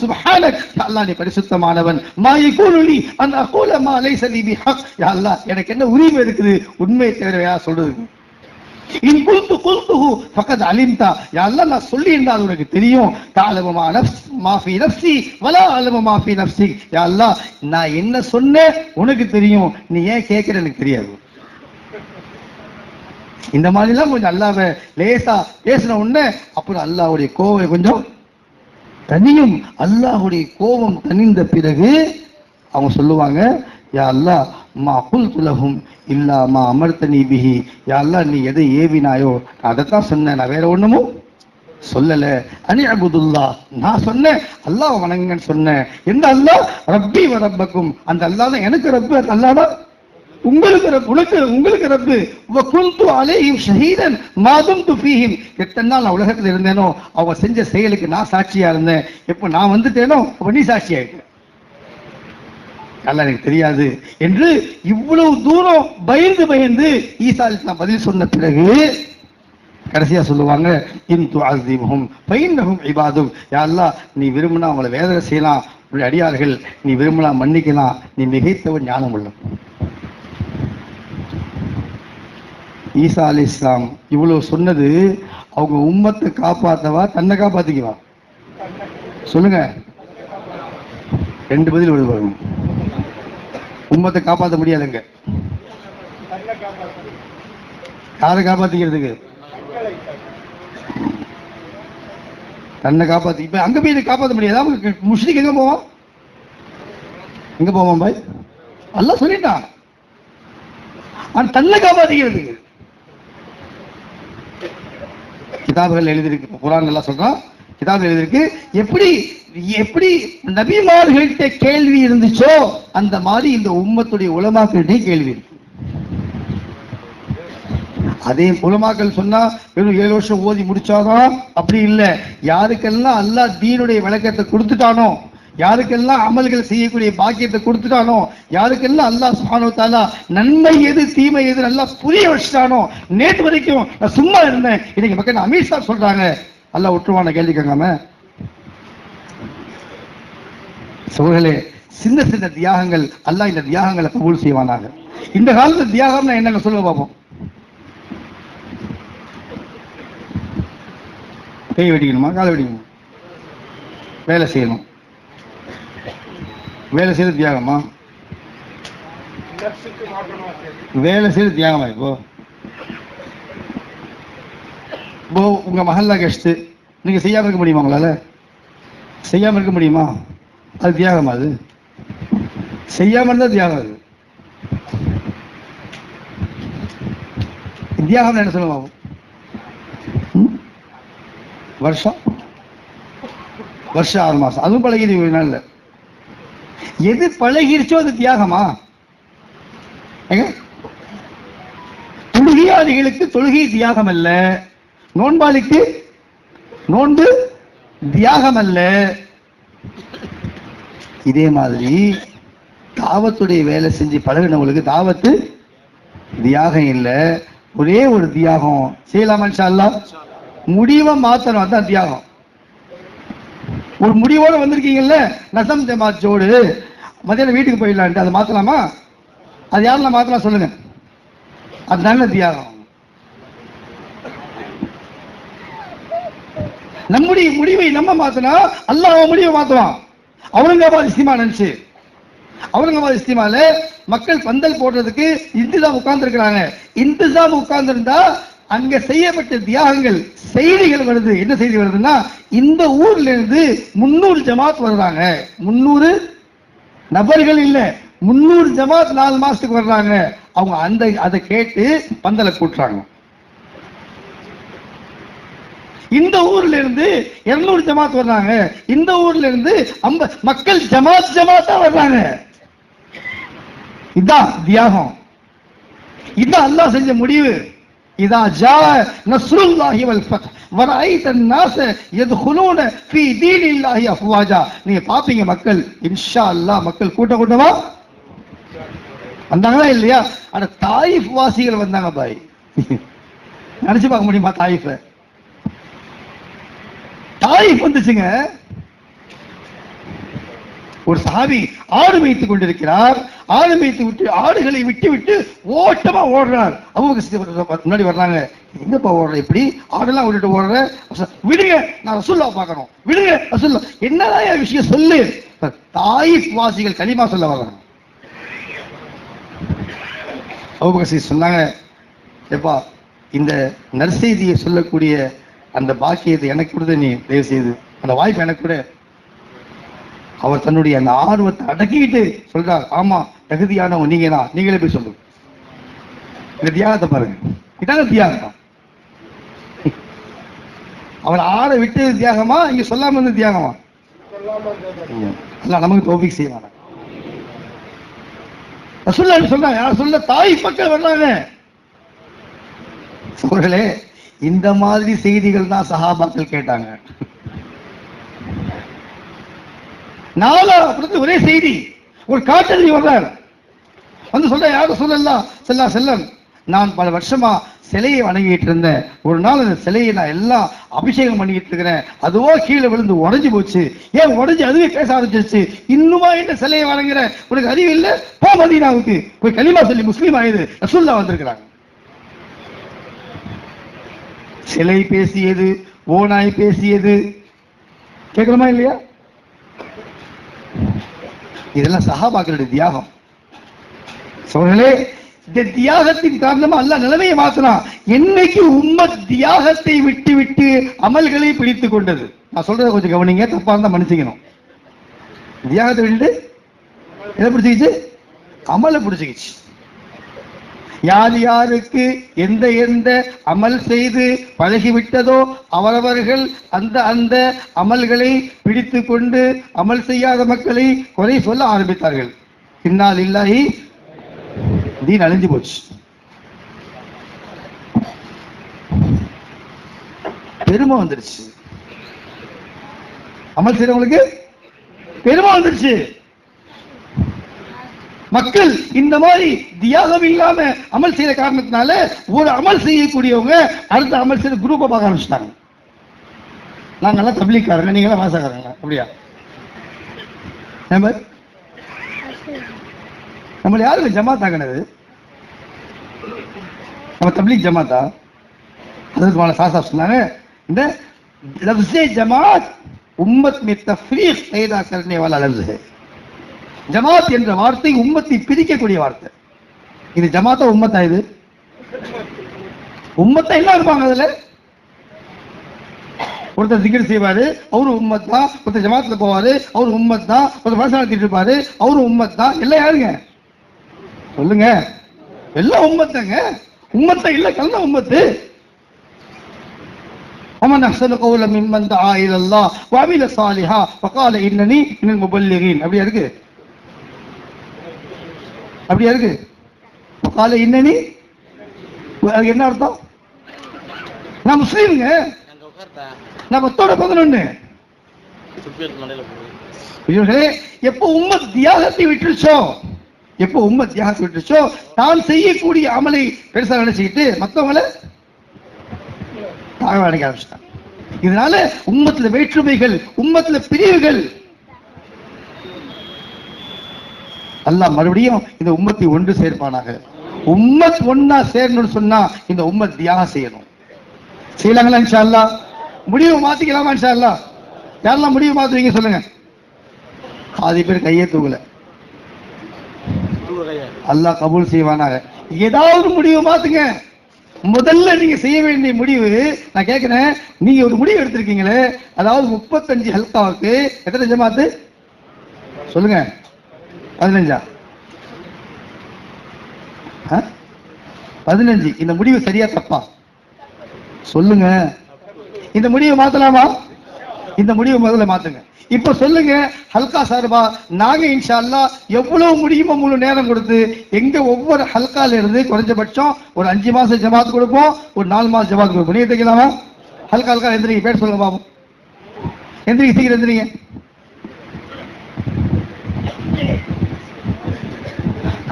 சுப்ஹானக், அல்லாஹ் நீ பரிசுத்தமானவன். மா யகூலு லி அன் அகூல மா லைஸ லி பிஹக். யா அல்லாஹ் எனக்கு என்ன உரிமை இருக்குது உண்மையை தவிர யார் சொல்றது? இன் குல்துஹு ஃபகத் அலிம்தா. யா அல்லாஹ் நான் சொல்லி இருந்தால் உனக்கு தெரியும். தஅலமு மா ஃபீ நஃப்ஸி வலா அலமு மா ஃபீ நஃப்ஸிக். யா அல்லாஹ் நான் என்ன சொன்னேன் உனக்கு தெரியும், நீ ஏன் கேட்கிற எனக்கு தெரியாது. இந்த மாதிரிலாம் கொஞ்சம் அல்லாஹ்வை லேசா பேசின உடனே அப்புறம் அல்லாஹ்வுடைய கோபம் கொஞ்சம் தனியும். அல்லாஹ்வுடைய கோபம் தனிந்த பிறகு அவங்க சொல்லுவாங்க, யா அல்லாஹ் மா குல்து லஹும் இல்லா மா அமர்தனி பிஹி. யா அல்லாஹ் நீ எதை ஏவினாயோ அதைத்தான் சொன்னேன், நான் வேற ஒண்ணுமும் சொல்லல. அனிஅபுதுல்லாஹ், நான் சொன்னேன் அல்லாஹ் வணங்குங்கன்னு சொன்னேன். எந்த அல்லாஹ்? ரப்பி வ ரப்பக்கும், அந்த அல்லாஹ் தான் எனக்கு ரப்பு, அந்த அல்லாஹ் தான் உங்களுக்கு ரப்பு, உங்களுக்கு ரப்பு. வ குன்து அலைஹிம் ஷஹீதன் மா தும்து ஃபீஹிம், எத்தனை நாள் நான் உலகத்தில் இருந்தேனோ அவங்க செஞ்ச செயலுக்கு நான் சாட்சியா இருந்தேன். எப்போ நான் வந்துட்டேனோ அப்ப நீ சாட்சியாயிட்ட, அல்லாஹ் எனக்கு தெரியாது என்று இவ்வளவு தூரம் பயந்து ஈசா அலைஹிஸ்ஸலாம் பதில் சொன்ன பிறகு கடைசியா சொல்லுவாங்க, இன் துஅஸிம்ஹும் ஃபஇன்னஹும் இபாதுக், யா அல்லாஹ் நீ விரும்பினா அவங்களை வேதனை செய்யலாம், உன்னுடைய அடியார்கள், நீ விரும்பினா மன்னிக்கலாம், நீ மிகைத்தவன் ஞானம் உள்ளவன். ஈசா அலைஹிஸ்ஸலாம் இவ்வளவு சொன்னது அவங்க உம்மத்தை காப்பாத்தவா தன்னை காப்பாத்திக்குவா? சொல்லுங்க, ரெண்டு பதில் வருது பாருங்க. உம்மத்தை காப்பாற்ற முடியாதுங்க. யாரை காப்பாத்திக்கிறதுக்கு? தன்னை காப்பாத்தி. இப்ப அங்க போய் காப்பாற்ற முடியாது. முஸ்லிக் எங்க போவான்? எங்க போவான் பாய்? அல்லாஹ் சொல்லிட்டான் தன்னை காப்பாத்திக்கிறதுக்கு. கிதாபுகள் எழுதியிருக்கு, குர்ஆன் எல்லாம் சொல்றான், கிதாபுகள் எழுதியிருக்கு. எப்படி எப்படி நபிமார்கள்ட்ட கேள்வி இருந்துச்சோ அந்த மாதிரி இந்த உம்மத்துடைய உலமாக்கள்கிட்ட கேள்வி இருக்கு. அதே உலமாக்கள் சொன்னா வெறும் 7 வருஷம் ஓதி முடிச்சாதான், அப்படி இல்லை. யாருக்கெல்லாம் அல்லாஹ் தீனுடைய விளக்கத்தை கொடுத்துட்டானோ, யாருக்கெல்லாம் அமல்கள் செய்யக்கூடிய பாக்கியத்தை கொடுத்துட்டானோ, யாருக்கெல்லாம் அல்லாஹ் சுப்ஹானஹு வ தஆலா நன்மை எது தீமை எது நல்லா புரிய வச்சுட்டானோ. நேற்று வரைக்கும் நான் சும்மா இருந்தேன், இன்னைக்கு மக்கள் அமீர் சார் சொல்றாங்க, அல்லாஹ் விட்டுருவான கேள்வி கேட்காம. சோழர்களே, சின்ன சின்ன தியாகங்கள் அல்லாஹ் இந்த தியாகங்களை கபூல் செய்வானாக. இந்த காலத்துல தியாகம்னா என்னங்க சொல்லுங்க பார்ப்போம். கை வெடிக்கணுமா, காலை வெடிக்கணுமா? வேலை செய்யணும். வேலை செய்து தியாகமா? வேலை செய்து தியாகமா? இப்போ உங்க மஹல்லா கெஸ்ட் நீங்க செய்யாம இருக்க முடியுமா? உங்களால செய்யாம இருக்க முடியுமா? அது தியாகமா? அது செய்யாம இருந்தா தியாகம். அது தியாகம் என்ன சொல்லுவாங்க? வருஷம் 6 மாசம் அதுவும் பழகிடுவீங்க. இல்ல, எது பழகிருச்சோ அது தியாகமா? தொழுகையாளிகளுக்கு தொழுகை தியாகம் அல்ல, நோன்பாளிக்கு நோன்பு தியாகம் அல்ல. இதே மாதிரி தாவத்துடைய வேலை செஞ்சு பழகினவங்களுக்கு தாவத்து தியாகம் இல்லை. ஒரே ஒரு தியாகம் செய்யலாமா இன்ஷா அல்லாஹ்? முடிவை மாத்தணும், அதான் தியாகம். ஒரு முடிவோட வந்திருக்கீங்கல்ல, நசம் ஜமாத்தோடு மதியானம் வீட்டுக்கு போயிடலான்ட்டு, அதை மாத்தலாமா? அது யாரெல்லாம் மாத்தலாம் சொல்லுங்க? அது நல்ல தியாகம். நம்முடைய முடிவை நம்ம மாத்தினா அல்லாஹ் அவன் முடிவை மாத்துவான். அவுரங்காபாத் இஸ்திமா நினைச்சு, அவுரங்காபாத் இஸ்திமால மக்கள் பந்தல் போடுறதுக்கு இன்திசாம் உட்கார்ந்து இருக்கிறாங்க. இன்திசாம் உட்கார்ந்து இருந்தா அங்க செய்யப்பட்ட தியாகங்கள் செய்திகள் வருது. என்ன செய்தி வருதுன்னா, இந்த ஊர்ல இருந்து 300 ஜமாத் வர்றாங்க. 300 நபர்கள் இல்ல, 300 ஜமாத் 4 மாசத்துக்கு வர்றாங்க. அவங்க அதை கேட்டு பந்தலை கூட்டுறாங்க. இந்த ஊர்ல இருந்து 200 ஜமாத் வர்றாங்க. இந்த ஊர்ல இருந்து 50 மக்கள் ஜமாத்தா வர்றாங்க. இதுதான் தியாகம். இதுதான் அல்லாஹ் செஞ்ச முடிவு. இதா ஜா நஸ்ருல்லாஹி வல் ஃபத்ஹ் வரைத الناس يدخلون في دين الله افواجا. நீங்க பாப்பீங்க மக்கள் இன்ஷா அல்லாஹ் மக்கள் கூட்டமா வந்தாங்களா இல்லையா? ஆனா தாயிஃப் வாசிகள் வந்தாங்க பாய். நினைச்சு பார்க்க முடியுமா? தாயிஃப் வந்துச்சுங்க. ஒரு சஹாபி ஆடு மேய்த்து கொண்டிருக்கிறார். ஆடு மேய்த்து விட்டு ஆடுகளை விட்டு ஓட்டமா ஓடுறார். அவங்க முன்னாடி வர்றாங்க. எங்கப்பா ஓடுற? இப்படி ஆடெல்லாம் விட்டுட்டு ஓடுற? விடுங்க, நான் ரசூல்லா பார்க்கணும். விடுங்க ரசூல்லா. என்னதான் விஷயம் சொல்லு. தாயிஃப் வாசிகள் கலிமா சொல்ல வர்றாங்க. அபூபக்கர் சொன்னாங்க, எப்பா இந்த நற்செய்தியை சொல்லக்கூடிய அந்த பாக்கியத்தை எனக்கு கொடுத்த, நீ தயவு செய்து அந்த வாய்ப்பு எனக்கு கூட. அவர் தன்னுடைய அந்த ஆர்வத்தை அடக்கிட்டு சொல்றார், ஆமா தகுதியானவங்க நீங்க தான், நீங்களே போய் சொல்லுங்க. இந்த தியாகத்தை பாருங்க, இதான தியாகம். அவர் ஆட விட்டது தியாகமா, இங்க சொல்லாம இருந்தது தியாகமா? அல்ல நமக்கு தௌஃபீக் செய்வாங்க. ரசூலுல்லாஹி சொல்றாங்க, யார் சொல்ல தாய் மக்கள் வர்றாங்க. சோழர்களே, இந்த மாதிரி செய்திகள் தான் சஹாபாக்கள் கேட்டாங்க. நாலா ஒரே செய்தி. ஒரு காட்டறி வர்றார், வந்து சொல்ற, யாரும் சொல்லலாம் செல்லா செல்லம், நான் பல வருஷமா சிலையை வணங்கிட்டு இருந்தேன். ஒரு நாள் அந்த சிலையை நான் எல்லாம் அபிஷேகம் பண்ணிக்கிட்டு இருக்கிறேன், அதுவோ கீழே விழுந்து உடஞ்சி போச்சு. ஏன் உடஞ்சி? அதுவே பேச ஆரம்பிச்சிருச்சு. இன்னுமா இந்த சிலையை வணங்குற? உனக்கு அறிவு இல்லை? போ மதீனாவுக்கு போய் கலிமா சொல்லி முஸ்லீம் ஆயுது. ரசூலுல்லாஹ் வந்திருக்கிறாங்க. சிலை பேசியது, ஓனாய் பேசியது, கேட்கணுமா இல்லையா? இதெல்லாம் சஹாபாக்களுடைய தியாகம். சோழர்களே, இந்த தியாகத்தின் காரணமா அல்லாஹ் நிலைமையை மாத்தினான். என்னைக்கு உம்மத் தியாகத்தை விட்டு விட்டு அமல்களை பிடித்துக் கொண்டது, நான் சொல்றதை கொஞ்சம் கவனிங்க, தப்பா இருந்தா மன்னிச்சுக்கணும். தியாகத்தை விட்டு எதை பிடிச்சிக்கிச்சு? அமலை பிடிச்சிக்கிச்சு. யார் யாருக்கு எந்த எந்த அமல் செய்து பழகிவிட்டதோ அவரவர்கள் அந்த அந்த அமல்களை பிடித்து கொண்டு அமல் செய்யாத மக்களை குறை சொல்ல ஆரம்பித்தார்கள். இன்னா லில்லாஹி, தீன் அழிஞ்சு போச்சு. பெருமை வந்துருச்சு. அமல் செய்யறவங்களுக்கு பெருமை வந்துருச்சு. மக்கள் இந்த மாதிரி தியாகம் இல்லாம அமல் செய்யற காரணத்தினால ஒரு அமல் செய்யக்கூடியவங்க அடுத்த அமல் செய்ய குரூப்பை பார்க்க ஆரம்பிச்சிட்டாங்க. நாங்கெல்லாம் தப்லீக்காரங்க, நீங்களாம் வாசக்காரங்க, அப்படியா? நம்மள யாரு ஜமாத் ஆகினது? நம்ம தப்லீக் ஜமாத்தா? அதுக்கு சாசா சொன்னாங்க, இந்த லஃப்ஸே ஜமாத் உம்மத் में तफरीक पैदा करने वाला लफ्ज़ है. ஜமாத் என்ற வார்த்தை உம்மத்தை பிரிக்கக்கூடிய வார்த்தை. இது ஜமாத்தா உம்மத்தா? இது உம்மத்தா எல்லாம் இருப்பாங்க. அதுல ஒருத்தர் திக்ர் செய்வாரு, அவரு உம்மத் தான். ஒருத்தர் ஜமாத்துல போவாரு, அவரு உம்மத் தான். ஒருத்தர் மனசு நடத்திட்டு இருப்பாரு, அவரு உம்மத் தான். எல்லாம் யாருங்க சொல்லுங்க? எல்லாம் உம்மத்தாங்க. உம்மத்தா இல்ல, கலந்த உம்மத்து. ومن احسن قولا ممن دعا الى الله وعمل صالحا وقال انني من المبلغين. அப்படியே இருக்கு, அப்படியே இருக்கு. وقال انني, அது என்ன அர்த்தம்? நான் முஸ்லீம்ங்க, நான் 11. எப்போ உம்மத் தியாகத்தை விட்டுருச்சோ, எப்போ உம்மத் தியாகத்தை விட்டுருச்சோ, தான் செய்யக்கூடிய அமலை பெருசா நினைச்சுக்கிட்டு மற்றவங்களை நினைக்க ஆரம்பிச்சிட்டாங்க. இதனால உம்மத்துல வேற்றுமைகள், உம்மத்துல பிரிவுகள். அல்லாஹ் மறுபடியும் இந்த உம்மத்தை ஒன்று சேர்ப்பானாக. உம்மத் ஒன்னா சேரணும்னு சொன்னா இந்த உம்மத் தியாகம் செய்யணும். செய்யலாங்களா? இன்ஷா அல்லாஹ் முடிவு மாத்திக்கலாமா? இன்ஷா அல்லாஹ் யாரெல்லாம் முடிவு மாத்துவீங்க சொல்லுங்க. பாதி பேர் கையே தூக்கல. அல்லாஹ் கபூல் செய்வானாக. ஏதாவது முடிவு மாத்துங்க. முதல்ல நீங்க செய்ய வேண்டிய முடிவு, நான் கேட்கிறேன், நீங்க ஒரு முடிவு எடுத்திருக்கீங்களே, அதாவது 35 ஹல்காவுக்கு எத்தனை ஜமாத்து சொல்லுங்க? 15. 15. இந்த முடிவு சரியா தப்பா சொல்லுங்க. இந்த முடிவை மாத்தலாமா? இந்த முடிவை முதல்ல மாத்துங்க. இப்ப சொல்லுங்க, ஹல்கா சார்பா நாங்க இன்ஷா அல்லாஹ் எவ்வளவு முடியுமோ முழு நேரம் கொடுத்து எங்க ஒவ்வொரு ஹல்கால இருந்து குறைஞ்சபட்சம் ஒரு 5 மாசம் ஜமாத் கொடுப்போம், ஒரு 4 மாசம் ஜமாத் கொடுப்போம். நீங்க தெரியுமா? ஹல்கா ஹல்கா எந்திரிங்க, பேர் சொல்லுங்க பாபு. எந்திரிங்க, சீக்கிரம் எந்திரிங்க.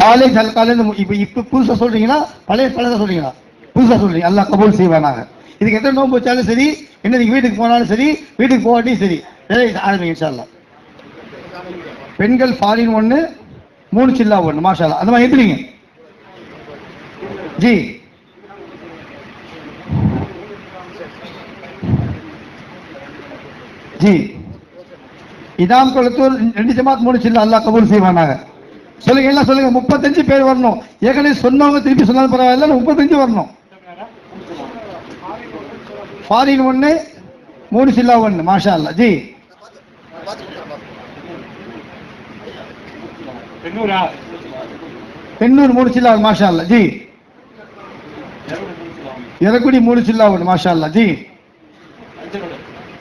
காலேஜ் ஹல்கால இருந்து இப்ப புதுசா சொல்றீங்களா பழைய சொல்றீங்களா? புதுசா சொல்றீங்க. அல்லாஹ் கபூல் செய்வானாக. இதுக்கு எத்தனை நோன்பு வச்சாலும் சரி, என்ன நீங்க வீட்டுக்கு போனாலும் சரி, வீட்டுக்கு போகாட்டியும் சரி, ஆரம்பிங்க இன்ஷா அல்லாஹ். பெண்கள் ஃபாரின் 1, 3 சில்லா 1, மாஷா அல்லாஹ். அந்த மாதிரி எந்திரிங்க ஜி. ஜி இதாம் குளத்தூர் 2 ஜமாத் 3 சில்லா. அல்லாஹ் கபூல் செய்வானாக. சொல்லுங்க, எல்லாம் சொல்லுங்க. 35 பேர் வரணும். ஏற்கனவே சொன்னவங்க திருப்பி சொன்னாலும் பரவாயில்ல, 35 வரணும். ஃபாரின் 1, 3 சில்லா 1, மாஷா அல்லாஹ். ஜி பெண்ணூர் 3 சில்லா, மாஷா அல்லாஹ். ஜி எரக்குடி 3 சில்லா 1, மாஷா அல்லாஹ். ஜி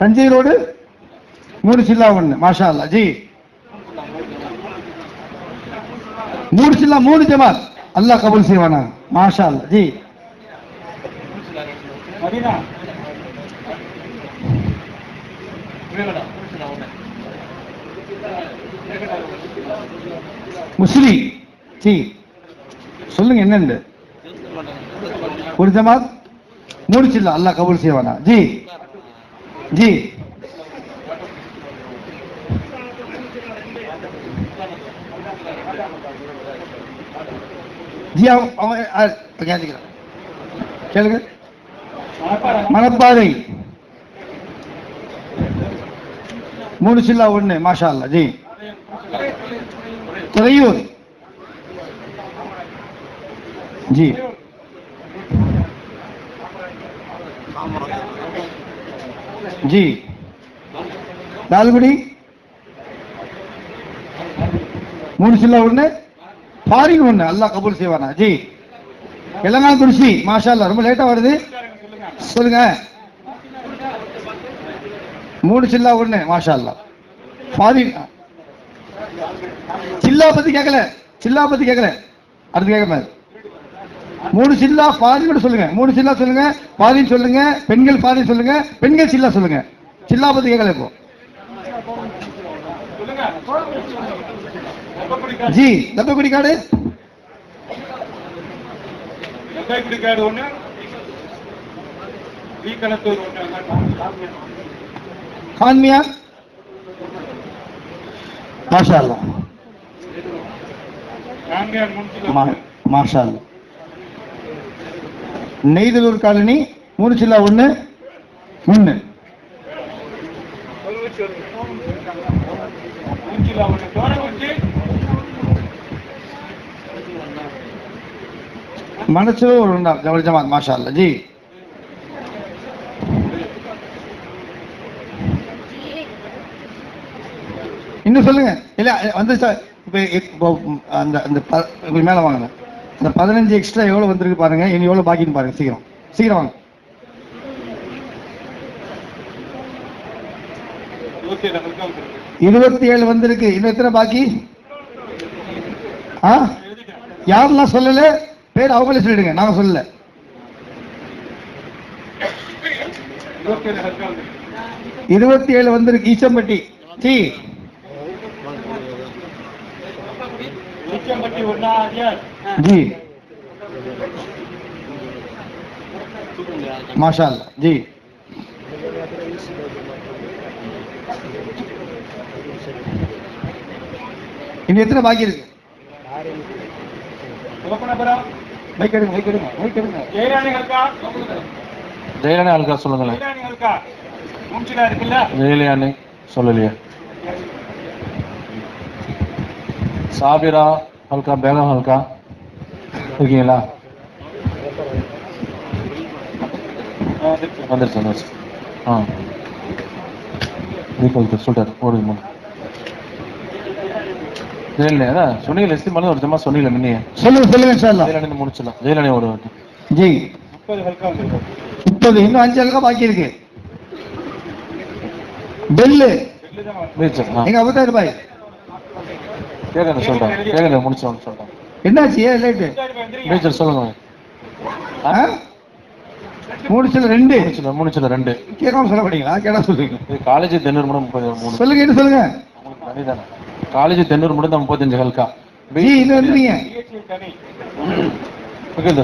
தஞ்சை ரோடு 3 சில்லா 1 மாஷா அல்லா ஜி 3 சில்லா 3 ஜமாத் அல்லாஹ் கபூல் செய்வானா மாஷா அல்லா ஜி முஸ்லிம் ஜி சொல்லுங்க என்னன்னு ஒரு ஜமாத் 3 சில்லா அல்லாஹ் கபூல் செய்வானா ஜி ஜி ஜி கேளுங்க மணப்பாறை 3 சில்லா 1 மாஷா அல்லா ஜி துறையூர் ஜி ஜி லால்குடி 3 சில்லா 1 ஃபாரின் 1 அல்லாஹ் கபூல் செய்வானா ஜி எல்லாம் துருசி மாஷா அல்லா ரொம்ப லேட்டா வருது சொல்லுங்க 3 சில்லா 1 மாஷா அல்லா ஃபாரின் சில்லா பத்தி கேட்கல அடுத்து கேட்க 3 சில்லா ஃபாரின் சொல்லுங்க 3 சில்லா சொல்லுங்க ஃபாரின் சொல்லுங்க பெண்கள் ஃபாரின் சொல்லுங்க பெண்கள் சில்லா சொல்லுங்க சில்லா பத்தி கேட்கல இப்போ ஜி லப்பக்குடி காடு ஒண்ணு கான்மியா மாஷா அல்லா மாஷா அல்லா நெய்தலூர் காலனி 3 சில்லா 1 மனசூர் ஒரு ஜவல் ஜமாத் மாஷா அல்லா ஜி இன்னும் சொல்லுங்க இல்ல வந்து இப்போ அந்த மேல வாங்க அந்த 15 எக்ஸ்ட்ரா எவ்வளவு வந்திருக்கு பாருங்க இனி எவ்வளவு பாக்கின்னு பாருங்க சீக்கிரம் வாங்க 27 வந்திருக்கு இன்னும் எத்தனை பாக்கி யாரெல்லாம் சொல்லல பேர் அவங்களே சொல்லிடுங்க நாங்க சொல்லல 27 வந்திருக்கு ஈச்சம்பட்டி ஜி जी माशाअल्लाह जी இன்னும் எத்தனை பாக்கி இருக்கு ஜெயலலிதா அல்கா சொல்லுங்களேன் ஜெயலலிதா சொல்லலையே சாபிரா ஹல்கா பேகம் ஹல்கா இருக்கீங்களா வந்துருச்சு சொல்லிட்டாரு ஓடுங்க ஜெயலலிதா சொன்னீங்க எஸ்டி மாதிரி ஒரு ஜமா சொன்னீங்க முன்னே சொல்லுங்க ஜெயலலிதா முடிச்சிடலாம் ஜெயலலிதா ஒரு ஜி 30 இன்னும் 5 ஹல்கா பாக்கி இருக்கு பெல்லு எங்க அபத்தாயிரம் ரூபாய் கேட்க சொல்றேன் முடிச்சோம் சொல்றேன் என்னாச்சு ஏன் லேட்டு மேஜர் சொல்லுங்க 3 சில்லா 2 கேட்காம சொல்ல மாட்டீங்களா கேட்டா சொல்லுங்க காலேஜ் தென்னூர் மட்டும் 33 சொல்லுங்க என்ன சொல்லுங்க காலேஜ் தென்னூர் மட்டும் 35 ஹல்கா இன்னும் வந்துறீங்க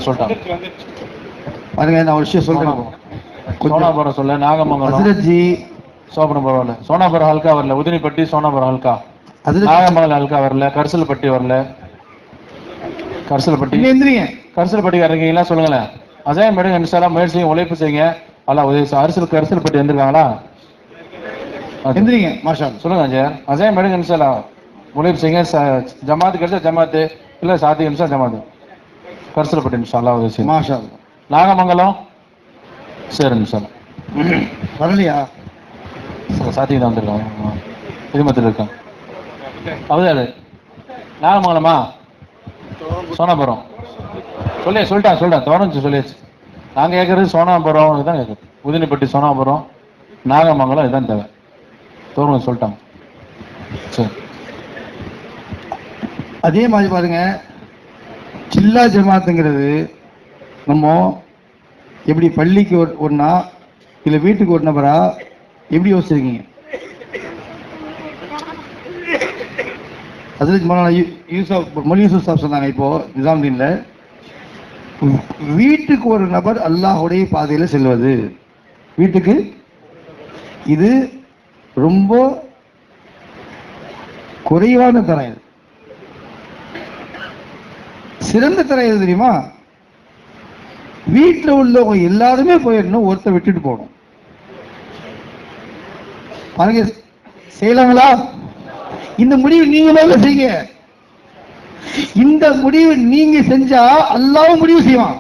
சொல்லிட்டாங்க பாருங்க நான் ஒரு விஷயம் சொல்றேன் சோனாபுரம் சொல்ல நாகமங்கலம் ஜி சோபனம் பரவாயில்ல சோனாபுரம் ஹல்கா வரல உதினிப்பட்டி சோனாபுரம் ஹல்கா நாகமங்கலம் ஹல்கா வரல கரிசல்பட்டி வரல கரிசல்பட்டி இருக்கீங்களா சொல்லுங்களேன் அஜயம் மேடம் இன்ஷால்லா முயற்சி செய்யுங்க உழைப்பு செய்யுங்க அல்ல உதவி கரிசல்பட்டி வந்திருக்காங்களா எந்திரிங்க மாஷா சொல்லுங்க அஜயம் மேடம் இன்ஷால்லா உழைப்பு செய்யுங்க ஜமாத்து கிடைச்சா ஜமாத்து இல்ல சாத்தி நிமிஷம் ஜமாத்து கரிசல்பட்டி இன்ஷால்லா உதவி செய்யுங்க மாஷா நாகமங்கலம் சரி நிமிஷம் வரலையா சாத்தியம் தான் வந்திருக்காங்க திருமத்தில் இருக்காங்க அவதாரு நாகமங்கலமா சோனாபுரம் சொல்லிட்டேன் தோணுச்சு சொல்லியாச்சு நாங்கள் கேட்கறது சோனாபுரம் இதுதான் கேட்குறது உதினிப்பட்டி சோனாபுரம் நாகமங்கலம் இதுதான் தேவை. தோர்மன் சொல்லிட்டாங்க. சரி, அதே மாதிரி பாருங்க, சில்லா ஜமாத்துங்கிறது நம்ம எப்படி பள்ளிக்கு ஒன்னா இல்ல வீட்டுக்கு ஒரு நபரா எப்படி யோசிச்சிருக்கீங்க? அதில் மொழி யூசுப் சாப் சொன்னாங்க இப்போ நிசாமுதீன்ல, வீட்டுக்கு ஒரு நபர் அல்லாஹ்வுடைய பாதையில செல்வது, வீட்டுக்கு இது ரொம்ப குறைவான தரம். இது சிறந்த தரம் எது தெரியுமா? வீட்டில் உள்ளவங்க எல்லாருமே போயிடணும், ஒருத்தர் விட்டுட்டு போகணும். பாருங்க, செய்யலாங்களா? இந்த முடிவு நீங்க மேல செய்ய. இந்த முடிவு நீங்க செஞ்சா அல்லாஹ் முடிவு செய்வான்.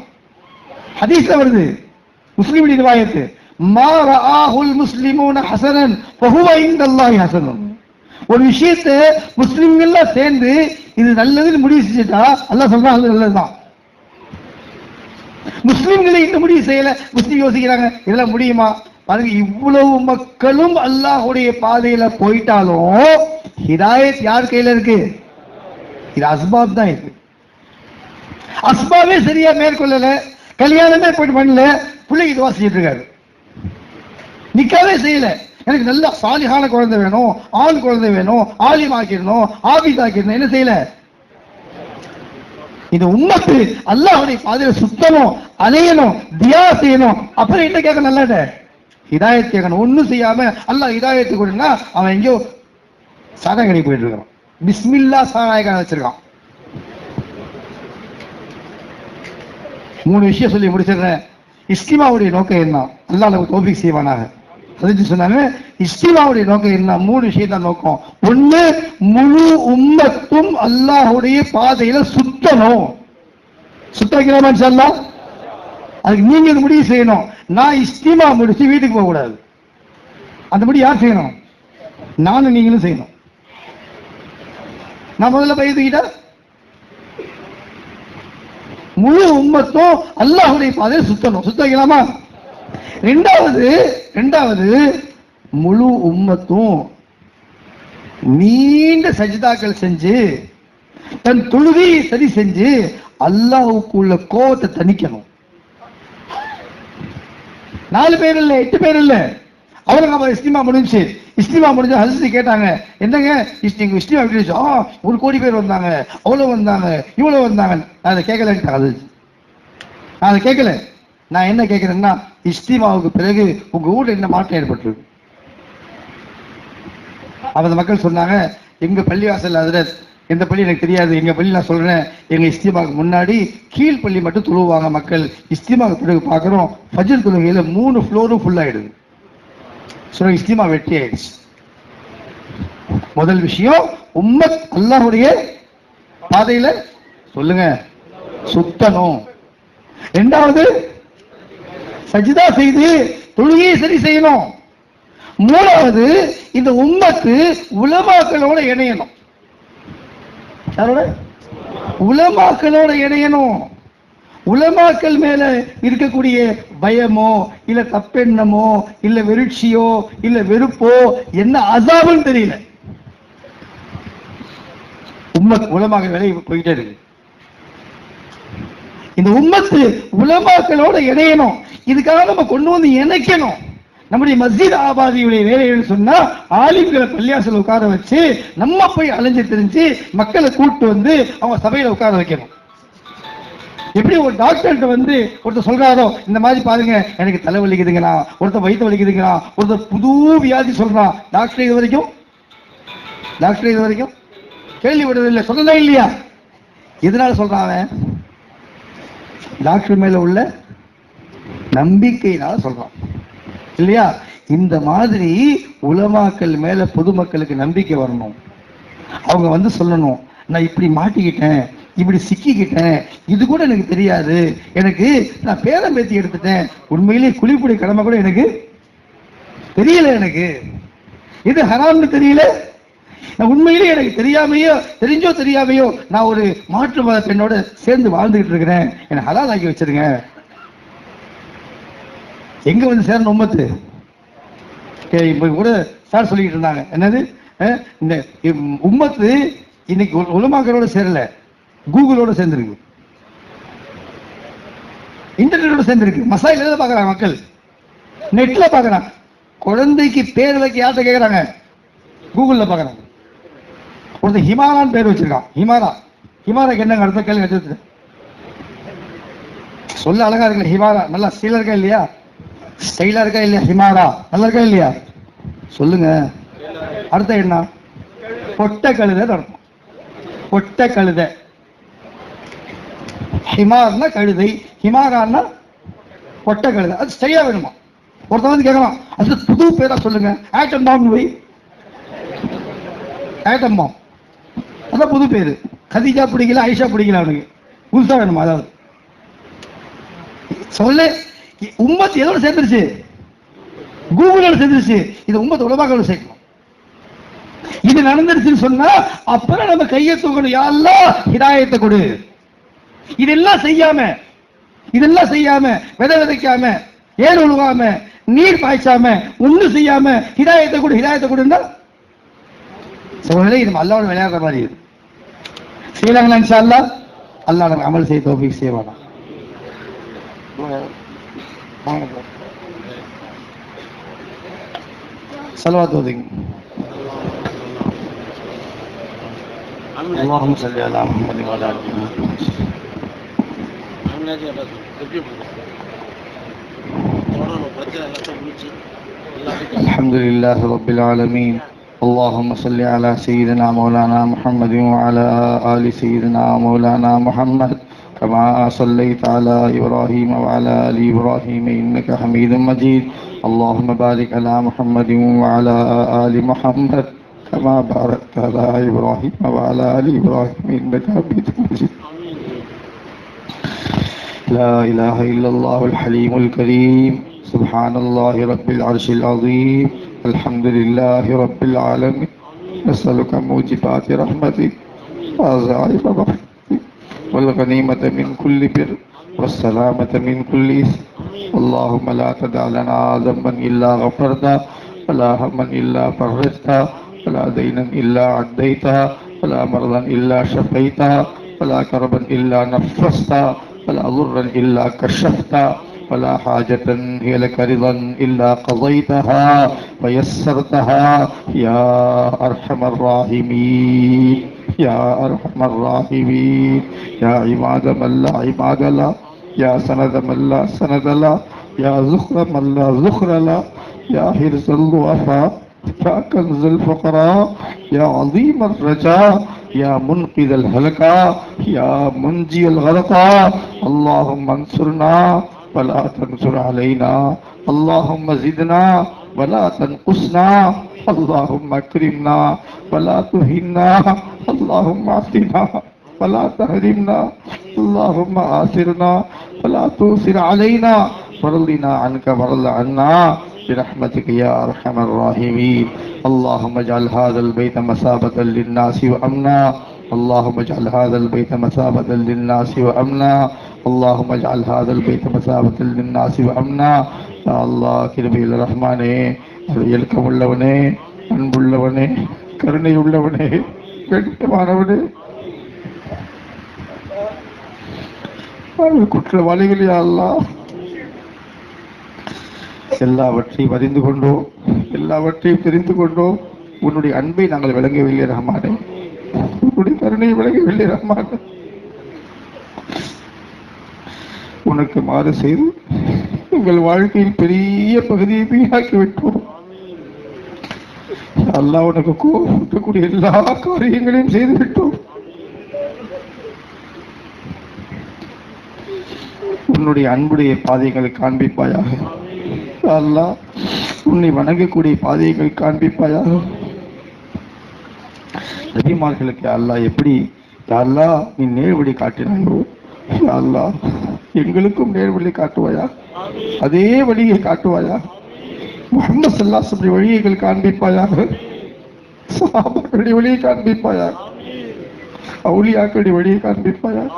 ஹதீஸ்ல வருது, முஸ்லிம் ரிவாயத்து, மா ரஆஹுல் முஸ்லிமூன ஹஸனன் ஃபஹுவ இன்தல்லாஹி ஹஸனன். ஒரு விஷயத்தை முஸ்லிம்கள் சேர்ந்து இது நல்லதுன்னு முடிவு செஞ்சுட்டா அல்லாஹ் சொல்றான் அது நல்லதுதான். முஸ்லிம்களை இந்த முடிவு செய்யல, முஸ்லிம் யோசிக்கிறாங்க இதெல்லாம் முடியுமா? பாருங்க, இவ்வளவு மக்களும் அல்லாஹ்வுடைய பாதையில போயிட்டாலும் ஹிதாயத் யார் கையில இருக்கு? இது அஸ்பாப் தான். இருக்கு அஸ்பாபே சரியா மேற்கொள்ளல, கல்யாணமே போயிட்டு பண்ணல, பிள்ளைக்கு இதுவா செஞ்சுட்டு இருக்காரு, நிக்காவே செய்யல. எனக்கு நல்ல சாலிஹான குழந்தை வேணும், ஆண் குழந்தை வேணும், ஆலிம் ஆக்கிடணும், ஆபீஸ் ஆக்கிடணும், என்ன செய்யல? இந்த உம்மத்து அல்லாஹ்வுடைய பாதையில சுத்தணும், அலையணும், தியா செய்யணும். அப்புறம் என்ன கேட்க? நல்ல ஹிதாயத் கேட்கணும். ஒன்னும் செய்யாம அல்லாஹ் ஹிதாயத்து கொடுன்னா அவன் எங்கேயோ சாதா கடைக்கு போயிட்டு இருக்கான், பிஸ்மில்லா சாராயக்கான வச்சிருக்கான். 3 விஷயம் சொல்லி முடிச்சிடுறேன். இஸ்திமாவுடைய நோக்கம் என்ன? அல்லாஹ் நமக்கு தௌஃபீக் செய்வானாக. அதுக்கு சொன்னாங்க, இஸ்திமாவுடைய நோக்கம் என்ன? 3 விஷயம் தான் நோக்கம். ஒண்ணு, முழு உம்மத்தும் அல்லாஹ்வுடைய பாதையில சுத்தணும். சுத்தமா இன்ஷாஅல்லாஹ்? அதுக்கு நீங்க முடிவு செய்யணும். நான் இஸ்திமா முடிச்சு வீட்டுக்கு போக கூடாது. அந்த முடிவு யார் செய்யணும்? நானும் நீங்களும் செய்யணும். நான் முதல்ல பயிர்த்துக்கிட்டா முழு உம்மத்தும் அல்லாஹ்வுடைய பாதையில சுத்தணும். சுத்தமா? ரெண்டாவது முழு உம்மத்தும் நீண்ட சஜிதாக்கள் செஞ்சு தன் தொழுகையை சரி செஞ்சு அல்லாஹ்வுக்கு உள்ள கோபத்தை தணிக்கணும். 4 பேர் இல்ல, 8 பேர் இல்ல. அவருக்கு இஸ்திமா முடிஞ்சு, இஸ்திமா முடிஞ்சு ஹசரத் கேட்டாங்க, என்னங்க இஸ்திமா எப்படி? 1 கோடி பேர் வந்தாங்க, அவ்வளவு வந்தாங்க, இவ்வளவு வந்தாங்க. நான் அதை கேட்கல. நான் அதை கேட்கல. நான் என்ன கேட்கிறேன்னா, இஸ்திமாவுக்கு பிறகு உங்க ஊர்ல என்ன மாற்றம் ஏற்பட்டிருக்கு? அந்த மக்கள் சொன்னாங்க, எங்க பள்ளிவாசல் ஹஜ்ரத், எந்த பள்ளி எனக்கு தெரியாது, எங்க பள்ளி நான் சொல்றேன், எங்க இஸ்திமாவுக்கு முன்னாடி கீழ் பள்ளி மட்டும் தொழுவாங்க மக்கள். இஸ்திமாவுக்கு பிறகு பார்க்கிறோம் ஃபஜ்ர் தொழுகையில 3 ஃப்ளோரும் ஃபுல் ஆயிடுது. சொல்ல இஸ்திமா வெற்றி ஆயிடுச்சு. முதல் விஷயம், உம்மத் அல்லாஹ்வுடைய பாதையில சொல்லுங்க சுத்தணும். இரண்டாவது, சஜிதா செய்து தொழுகையை சரி செய்யணும். மூணாவது, இந்த உம்மத்து உலமாக்களோட இணையணும். யாரோட? உலமாக்களோட இணையணும். உலமாக்கள் மேல இருக்கக்கூடிய பயமோ இல்ல தப்பெண்ணமோ இல்ல வெறுட்சியோ இல்ல வெறுப்போ என்ன அசாபுன்னு தெரியல. உம்மத் உலமாக்கள் வேலை போயிட்டே இருக்கு. இந்த உம்மத்து உலமாக்களோட இணையணும். இதுக்காக நம்ம கொண்டு வந்து இணைக்கணும். நம்முடைய மஸ்ஜித் ஆபாதியுடைய வேலைன்னு சொன்னா ஆலிம்களை பள்ளியாசல் உட்கார வச்சு நம்ம போய் அலைஞ்சு தெரிஞ்சு மக்களை கூட்டு வந்து அவங்க சபையில உட்கார வைக்கணும். எப்படி ஒரு டாக்டர்கிட்ட வந்து ஒருத்தர் சொல்றாரோ, இந்த மாதிரி பாருங்க எனக்கு தலை வலிக்குதுங்களா, ஒருத்தர் வயிற்று வலிக்குதுங்களா, ஒருத்தர் புது வியாதி சொல்றான், டாக்டர் இது வரைக்கும் கேள்விப்பட்டதில்லை, சொல்லவே இல்லையா? எதனால சொல்றான்? டாக்டர் மேல உள்ள நம்பிக்கையினால சொல்றான் இல்லையா? இந்த மாதிரி உலமாக்கள் மேல பொதுமக்களுக்கு நம்பிக்கை வரணும். அவங்க வந்து சொல்லணும், நான் இப்படி மாட்டிக்கிட்டேன், இப்படி சிக்கிக்கிட்டேன், இது கூட எனக்கு தெரியாது, எனக்கு நான் பேரம் பேத்தி எடுத்துட்டேன், உண்மையிலேயே குளிப்புடைய கடமை கூட எனக்கு தெரியல, எனக்கு இது ஹராம்னு தெரியல, நான் உண்மையிலேயே எனக்கு தெரியாமையோ தெரிஞ்சோ தெரியாமையோ நான் ஒரு மாற்று மத பெண்ணோட சேர்ந்து வாழ்ந்துகிட்டு இருக்கிறேன், என்னை ஹலால் ஆக்கி வச்சிருங்க. எங்க வந்து சேரணும் உம்மத்து? இப்ப கூட சார் சொல்லிட்டு இருந்தாங்க என்னது, இந்த உம்மத்து இன்னைக்கு உலமாக்களோட சேரல, கூகுளோட சேர்ந்துருக்கு, இன்டர்நெட்டோட சேர்ந்துருக்கு. மசாயில் எதை பார்க்கறாங்க மக்கள்? நெட்ல பார்க்கறாங்க. குழந்தைக்கு பேர் வைக்க யார்கிட்ட கேட்கறாங்க? கூகுள்ல பார்க்கறாங்க. ஒருத்தர் ஹிமாரான்னு பேர் வச்சிருக்கான். ஹிமாராக்கு என்ன அர்த்தம் கேள்வி வச்சிருக்கு. சொல்ல அழகா இருக்குல்ல ஹிமாரா, நல்லா ஸ்டைலா இருக்கா இல்லையா? ஸ்டைலா இருக்கா இல்லையா? ஹிமாரா நல்லா இருக்கா இல்லையா? சொல்லுங்க. அர்த்தம் என்ன? பொட்ட கழுதை அர்த்தம். பொட்ட கழுதை. ஹிமார்னா கழுதை, ஹிமாரான்னா பொட்ட கழுதை. அது ஸ்டைலா வேணுமா? ஒருத்தன் வந்து கேட்கலாம், அது புது பேரா சொல்லுங்க. ஆட்டம் பாம் போய் ஆட்டம் பாம் அதான் புது பேரு. கதிஜா பிடிக்கல, ஐஷா பிடிக்கல, அவனுக்கு புதுசா வேணுமா? அதாவது சொல்ல உம்மத்து எதோட சேர்ந்துருச்சு? கூகுளோட சேர்ந்துருச்சு. இது உம்மத்து உலமாக்களோட சேர்க்கணும். இது நடந்துருச்சுன்னு சொன்னா அப்புறம் நம்ம கையை தூக்கணும், யா அல்லாஹ் ஹிதாயத்தை கொடு. இதெல்லாம் செய்யாம விதை விதைக்காம ஏர் உழுவாம நீர் பாய்ச்சாம ஒண்ணும் செய்யாம ஹிதாயத்தை கொடுன்னா இது அல்லாஹ்வோட விளையாடுற மாதிரி இது. செய்யலாங்களா? இன்ஷா அல்லாஹ். அல்லாஹ் நமக்கு அமல் செய்ய தௌஃபீக் செய்வானா. ஸலவாத் ஓதுங்க. اللهم صل على محمد وعلى آل محمد. الحمد لله رب العالمين. اللهم صل على سيدنا مولانا محمد وعلى آل سيدنا مولانا محمد كما صليت على إبراهيم وعلى آل إبراهيم إنك حميد مجيد. اللهم بارك على محمد وعلى آل محمد كما باركت على إبراهيم وعلى آل إبراهيم إنك حميد مجيد. لا إله إلا الله الحليم الكريم. سبحان الله رب العرش العظيم. الحمد لله رب العالمين. نسألك موجبات رحمتك وعزائم مغفرتك والغنيمة من كل بر والسلامة من كل إثم. اللهم لا تدع لنا ذنبا إلا غفرته ولا هما إلا فرجته ولا دينا إلا عديتها ولا مرضا إلا شفيتها ولا كربا إلا نفستا ولا ضرا إلا كشفتا ولا حاجة هي لك رضا إلا قضيتها ويسرتها يا أرحم الراحمين. يا أرحم الراحمين. يا عماد من لا عماد له، يا سند من لا سند له، يا زخر من لا زخر له، يا حرز الضعفاء، يا كنز الفقراء، يا عظيم الرجاء، يا منقذ الهلكة، يا منجي الغرقى. اللهم انصرنا ولا تنصر علينا. اللهم زدنا ولا تنقصنا. اللهم اكرمنا ولا تهنا. اللهم اعطنا ولا تحرمنا. اللهم آثرنا ولا تؤثر علينا. وارضنا عنك وارض عنا برحمتك يا أرحم الراحمين. اللهم اجعل هذا البيت مثابة للناس وأمنا. اللهم اجعل هذا البيت مثابة للناس وأمنا. اللهم اجعل هذا البيت مثابة للناس وأمنا. يا الله கிருபையுள்ள ரஹ்மானே, இரக்கமுள்ளவனே, அன்புள்ளவனே, கருணையுள்ளவனே, கண்ணியமானவனே, குற்றவாளிகள் யா அல்லாஹ் எல்லாவற்றையும் அறிந்து கொண்டோம், எல்லாவற்றையும் தெரிந்து கொண்டோம். உன்னுடைய அன்பை நாங்கள் விளங்கவில்லை ரஹ்மானே, உன்னுடைய கருணையை விளங்கவில்லை ரஹ்மானே. உனக்கு மாறு செய்து உங்கள் வாழ்க்கையில் பெரிய பகுதியை வீணாக்கி விட்டோம். அல்லாஹ் உனக்கு கோபக்கூடிய எல்லா காரியங்களையும் செய்து விட்டோம். உன்னுடைய அன்புடைய பாதைகளை காண்பிப்பாயாக அல்லாஹ். உன்னை வணங்கக்கூடிய பாதைகளை காண்பிப்பாயாக. நபிமார்களுக்கு அல்லாஹ் எப்படி அல்லாஹ் நீ நேர்வழி காட்டினாயோ அல்லாஹ் எங்களுக்கும் நேர்வழி காட்டுவாயா, அதே வழியை காட்டுவாயா. முஹம்மது ஸல்லல்லாஹு அலைஹி வஸல்லம் வழியை காண்பிப்பாயாக, சஹாபாக்களுடைய வழியை காண்பிப்பாயாக, அவுலியாக்களுடைய வழியை காண்பிப்பாயாக.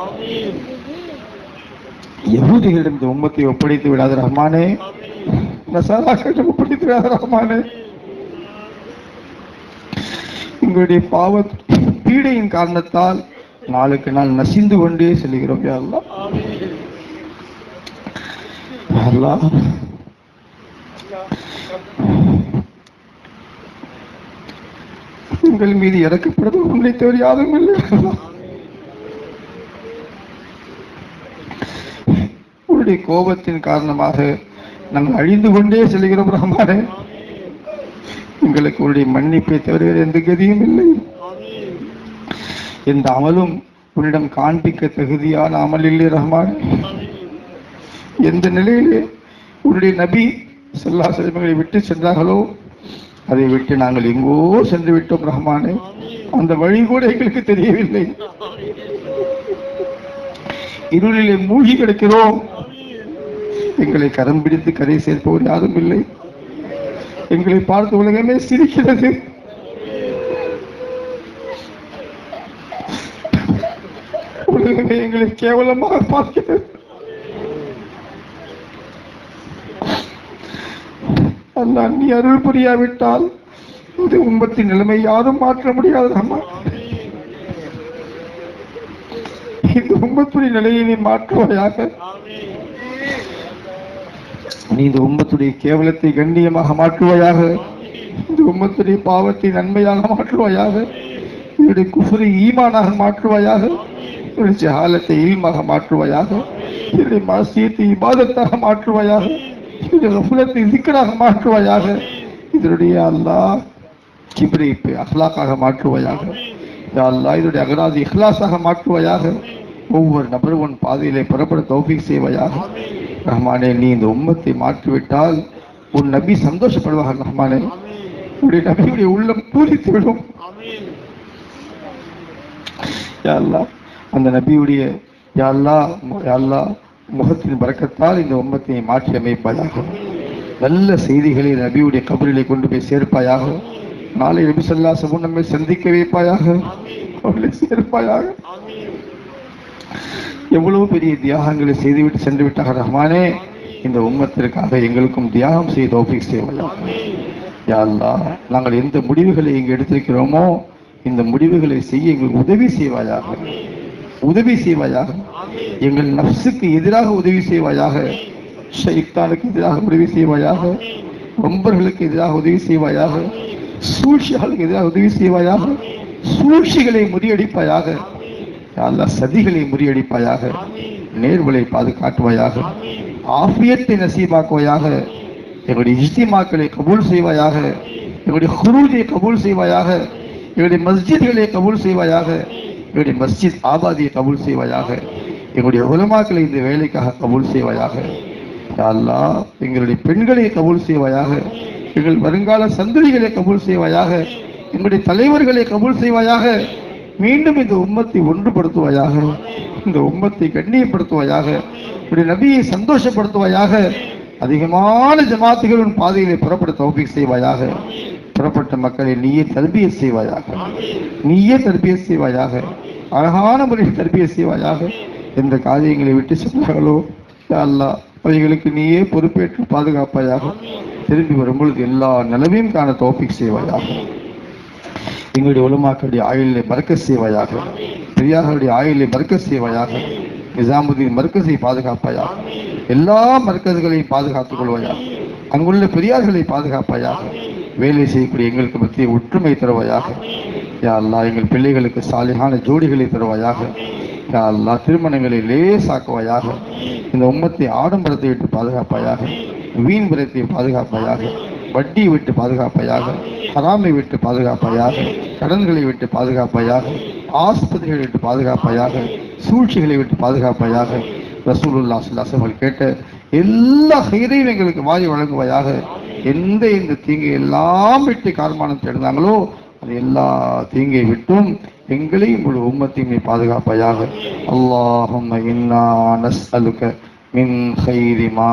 யஹூதிகளிடம் இந்த உம்மத்தை ஒப்படைத்து விடாத ரஹ்மானே, நஸாராக்களிடம் ஒப்படைத்து விடாத ரஹ்மானே. எங்களுடைய பாவ பீடையின் காரணத்தால் நாளுக்கு நாள் நசிந்து கொண்டே செல்கிறோம். யா அல்லாஹ், யா அல்லாஹ், உங்கள் மீது இறக்கப்படுவது உன்னை தவிர யாரும் இல்லை. உன்னுடைய கோபத்தின் காரணமாக நாங்கள் அழிந்து கொண்டே செல்கிறோம் ரஹ்மானே. எங்களுக்கு உன்னுடைய மன்னிப்பை தவிர வேறு எந்த கதியும் இல்லை. எந்த அமலும் உன்னிடம் காண்பிக்க தகுதியான அமல் இல்லை ரஹ்மானே. எந்த நிலையிலே உன்னுடைய நபி ஸல்லல்லாஹு அலைஹி வஸல்லம் விட்டு சென்றார்களோ அதை விட்டு நாங்கள் எங்கோ சென்று விட்டோம் ரஹ்மானே. அந்த வழி கூட எங்களுக்கு தெரியவில்லை. இருளிலே மூழ்கி கிடக்கிறோம். எங்களை கரம் பிடித்து கரை சேர்ப்பவர் யாரும் இல்லை. எங்களை பார்த்து உலகமே சிரிக்கிறது. உலகமே எங்களை கேவலமாக பார்க்கிறது. அல்லாஹ், நீ அருள் புரியாவிட்டால் இந்த உம்மத்தின் நிலைமை யாரும் மாற்ற முடியாது ரஹ்மான். இந்த உம்மத்துடைய நிலையை நீ மாற்றுவாயாக. நீ இந்த உம்மத்துடைய கேவலத்தை கண்ணியமாக மாற்றுவாயாக. இந்த உம்மத்துடைய பாவத்தை நன்மையாக மாற்றுவாயாக. என்னுடைய குஃப்ரை ஈமானாக மாற்றுவாயாக. என்னுடைய ஜஹாலத்தை இல்மாக மாற்றுவாயாக. என்னுடைய மாசியத்தை இபாதத்தாக மாற்றுவாயாக. என்னுடைய கஃபலத்தை திக்ராக மாற்றுவாயாக. இதனுடைய அல்லாஹ் கிப்ரை அஹ்லாக்காக மாற்றுவாயாக. யா அல்லாஹ், இதனுடைய அகராதி இஹ்லாஸாக மாற்றுவாயாக. ஒவ்வொரு நபரும் உன் பாதையிலே புறப்பட தௌஃபீக் செய்வாயாக ரஹ்மானே. நீ இந்த உம்மத்தை மாற்றிவிட்டால் உன் நபி சந்தோஷப்படுவார்கள் ரஹ்மானே. உன்னுடைய நபியுடைய உள்ளம் பூரித்து விடும். யா அல்லாஹ், அந்த நபியுடைய யா அல்லாஹ் முகத்தின் பரக்கத்தால் இந்த உம்மத்தை மாற்றி அமைப்பாயாக. நல்ல செய்திகளை நபியுடைய கபரிலே கொண்டு போய் சேர்ப்பாயாக. நாளை நபி ஸல்லல்லாஹு அலைஹி வஸல்லம் நம்மை சந்திக்க வைப்பாயாக. அவர்களை சேர்ப்பாயாக. எவ்வளவு பெரிய தியாகங்களை செய்துவிட்டு சென்று விட்டாக ரஹ்மானே. இந்த உம்மத்திற்காக எங்களுக்கும் தியாகம் செய்ய தௌஃபீக் செய்வாயாக. யா அல்லாஹ், நாங்கள் எந்த முடிவுகளை இங்கு எடுத்திருக்கிறோமோ இந்த முடிவுகளை செய்ய எங்களுக்கு உதவி செய்வாயாக. உதவி செய்வாயாக. எங்கள் நஃப்ஸுக்கு எதிராக உதவி செய்வாயாக. ஷைத்தானுக்கு எதிராக உதவி செய்வாயாக. ரொம்பர்களுக்கு எதிராக உதவி செய்வாயாக. சூழ்ச்சிகளுக்கு எதிராக உதவி செய்வாயாக. சூழ்ச்சிகளை முறியடிப்பாயாக. யா அல்லாஹ், சதிகளை முறியடிப்பாயாக. நேர்வலை பாதுகாட்டுவாயாக. ஆஃபியத்தை நசீபாக்குவாயாக. எங்களுடைய இஜ்திமாக்களை கபூல் செய்வாயாக. எங்களுடைய ஹுரூஜை கபூல் செய்வாயாக. எங்களுடைய மஸ்ஜித்களை கபூல் செய்வாயாக. எங்களுடைய மஸ்ஜித் ஆபாதியை கபூல் செய்வாயாக. எங்களுடைய உலமாக்களை இந்த வேலைக்காக கபூல் செய்வாயாக. யா அல்லாஹ், எங்களுடைய பெண்களை கபூல் செய்வாயாக. எங்கள் வருங்கால சந்ததிகளை கபூல் செய்வாயாக. எங்களுடைய தலைவர்களை கபூல் செய்வாயாக. மீண்டும் இந்த உம்மத்தை ஒன்றுபடுத்துவாயாக. இந்த உம்மத்தை கண்ணியப்படுத்துவாயாக. உடைய நபியை சந்தோஷப்படுத்துவாயாக. அதிகமான ஜமாத்துகளின் பாதையிலே புறப்பட தௌஃபீக் செய்வாயாக. புறப்பட்ட மக்களை நீயே தர்பியத் செய்வாயாக. நீயே தர்பியத் செய்வாயாக. அழகான முறையில் தர்பியத் செய்வாயாக. எந்த காரியங்களை விட்டு சென்றார்களோ யா அல்லாஹ், அவைகளுக்கு நீயே பொறுப்பேற்று பாதுகாப்பாயாக. திரும்பி வரும்பொழுது எல்லா நிலைமையும் காண தௌஃபீக் செய்வாயாக. எங்களுடைய உலமாக்களுடைய ஆயுளிலே பரக்கத் செய்வாயாக. பெரியார்களுடைய ஆயுளிலே பரக்கத் செய்வாயாக. நிசாமுதீன் மர்கஸை பாதுகாப்பாயாக. எல்லா மர்கஸ்களையும் பாதுகாத்துக் கொள்வாயாக. அங்குள்ள பெரியார்களை பாதுகாப்பாயாக. வேலை செய்யக்கூடிய எங்களுக்கு மத்திய ஒற்றுமை தருவாயாக. யா அல்லாஹ், எங்கள் பிள்ளைகளுக்கு சாலிஹான ஜோடிகளை தருவாயாக. யா அல்லாஹ், திருமணங்களை லேசாக்குவாயாக. இந்த உம்மத்தை ஆடம்பரத்தை விட்டு பாதுகாப்பாயாக. வீண் விரத்தை பாதுகாப்பாயாக. வட்டியை விட்டு பாதுகாப்பாயாக. ஹராமை விட்டு பாதுகாப்பாயாக. கடன்களை விட்டு பாதுகாப்பாயாக. ஆஸ்பத்திரிகளை விட்டு பாதுகாப்பாயாக. சூழ்ச்சிகளை விட்டு பாதுகாப்பாயாக. ரசூலுல்லாஹி ஸல்லல்லாஹு அலைஹி வஸல்லம் கேட்ட எல்லா ஹைரையும் எங்களுக்கு வாரி வழங்குவாயாக. எந்த இந்த தீங்கை எல்லாம் விட்டு கார்மானம் தேடினாங்களோ அது எல்லா தீங்கை விட்டும் எங்களையும் ஒரு உம்மத்தையும் பாதுகாப்பாயாக. அல்லாஹும்ம இன்னா நஸ்அலுக மின் கைரி மா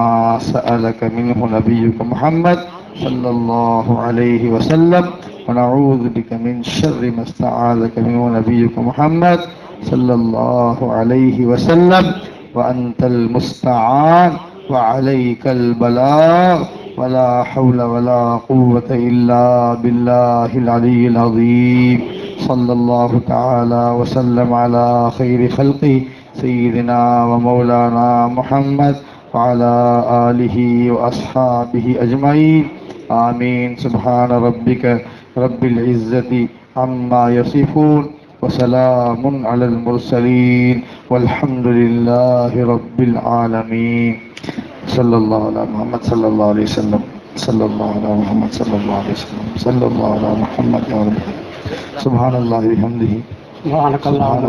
சஅலக மின்ஹு நபியுக முஹம்மத் ஸல்லல்லாஹு அலைஹி வஸல்லம் ونعوذ بك من شر ما استعاذك منه نبيك محمد صلى الله عليه وسلم وأنت المستعان وعليك البلاغ ولا حول ولا قوة إلا بالله العلي العظيم. صلى الله تعالى وسلم على خير خلقه سيدنا ومولانا محمد وعلى آله وأصحابه أجمعين. آمين. سبحان ربك رب العزة عما يصفون وسلام على المرسلين والحمد لله رب العالمين. صلى الله على محمد صلى الله عليه وسلم. صلى الله على محمد صلى الله عليه وسلم. صلى الله على محمد يا رب. سبحان الله بحمده. سبحانك اللهم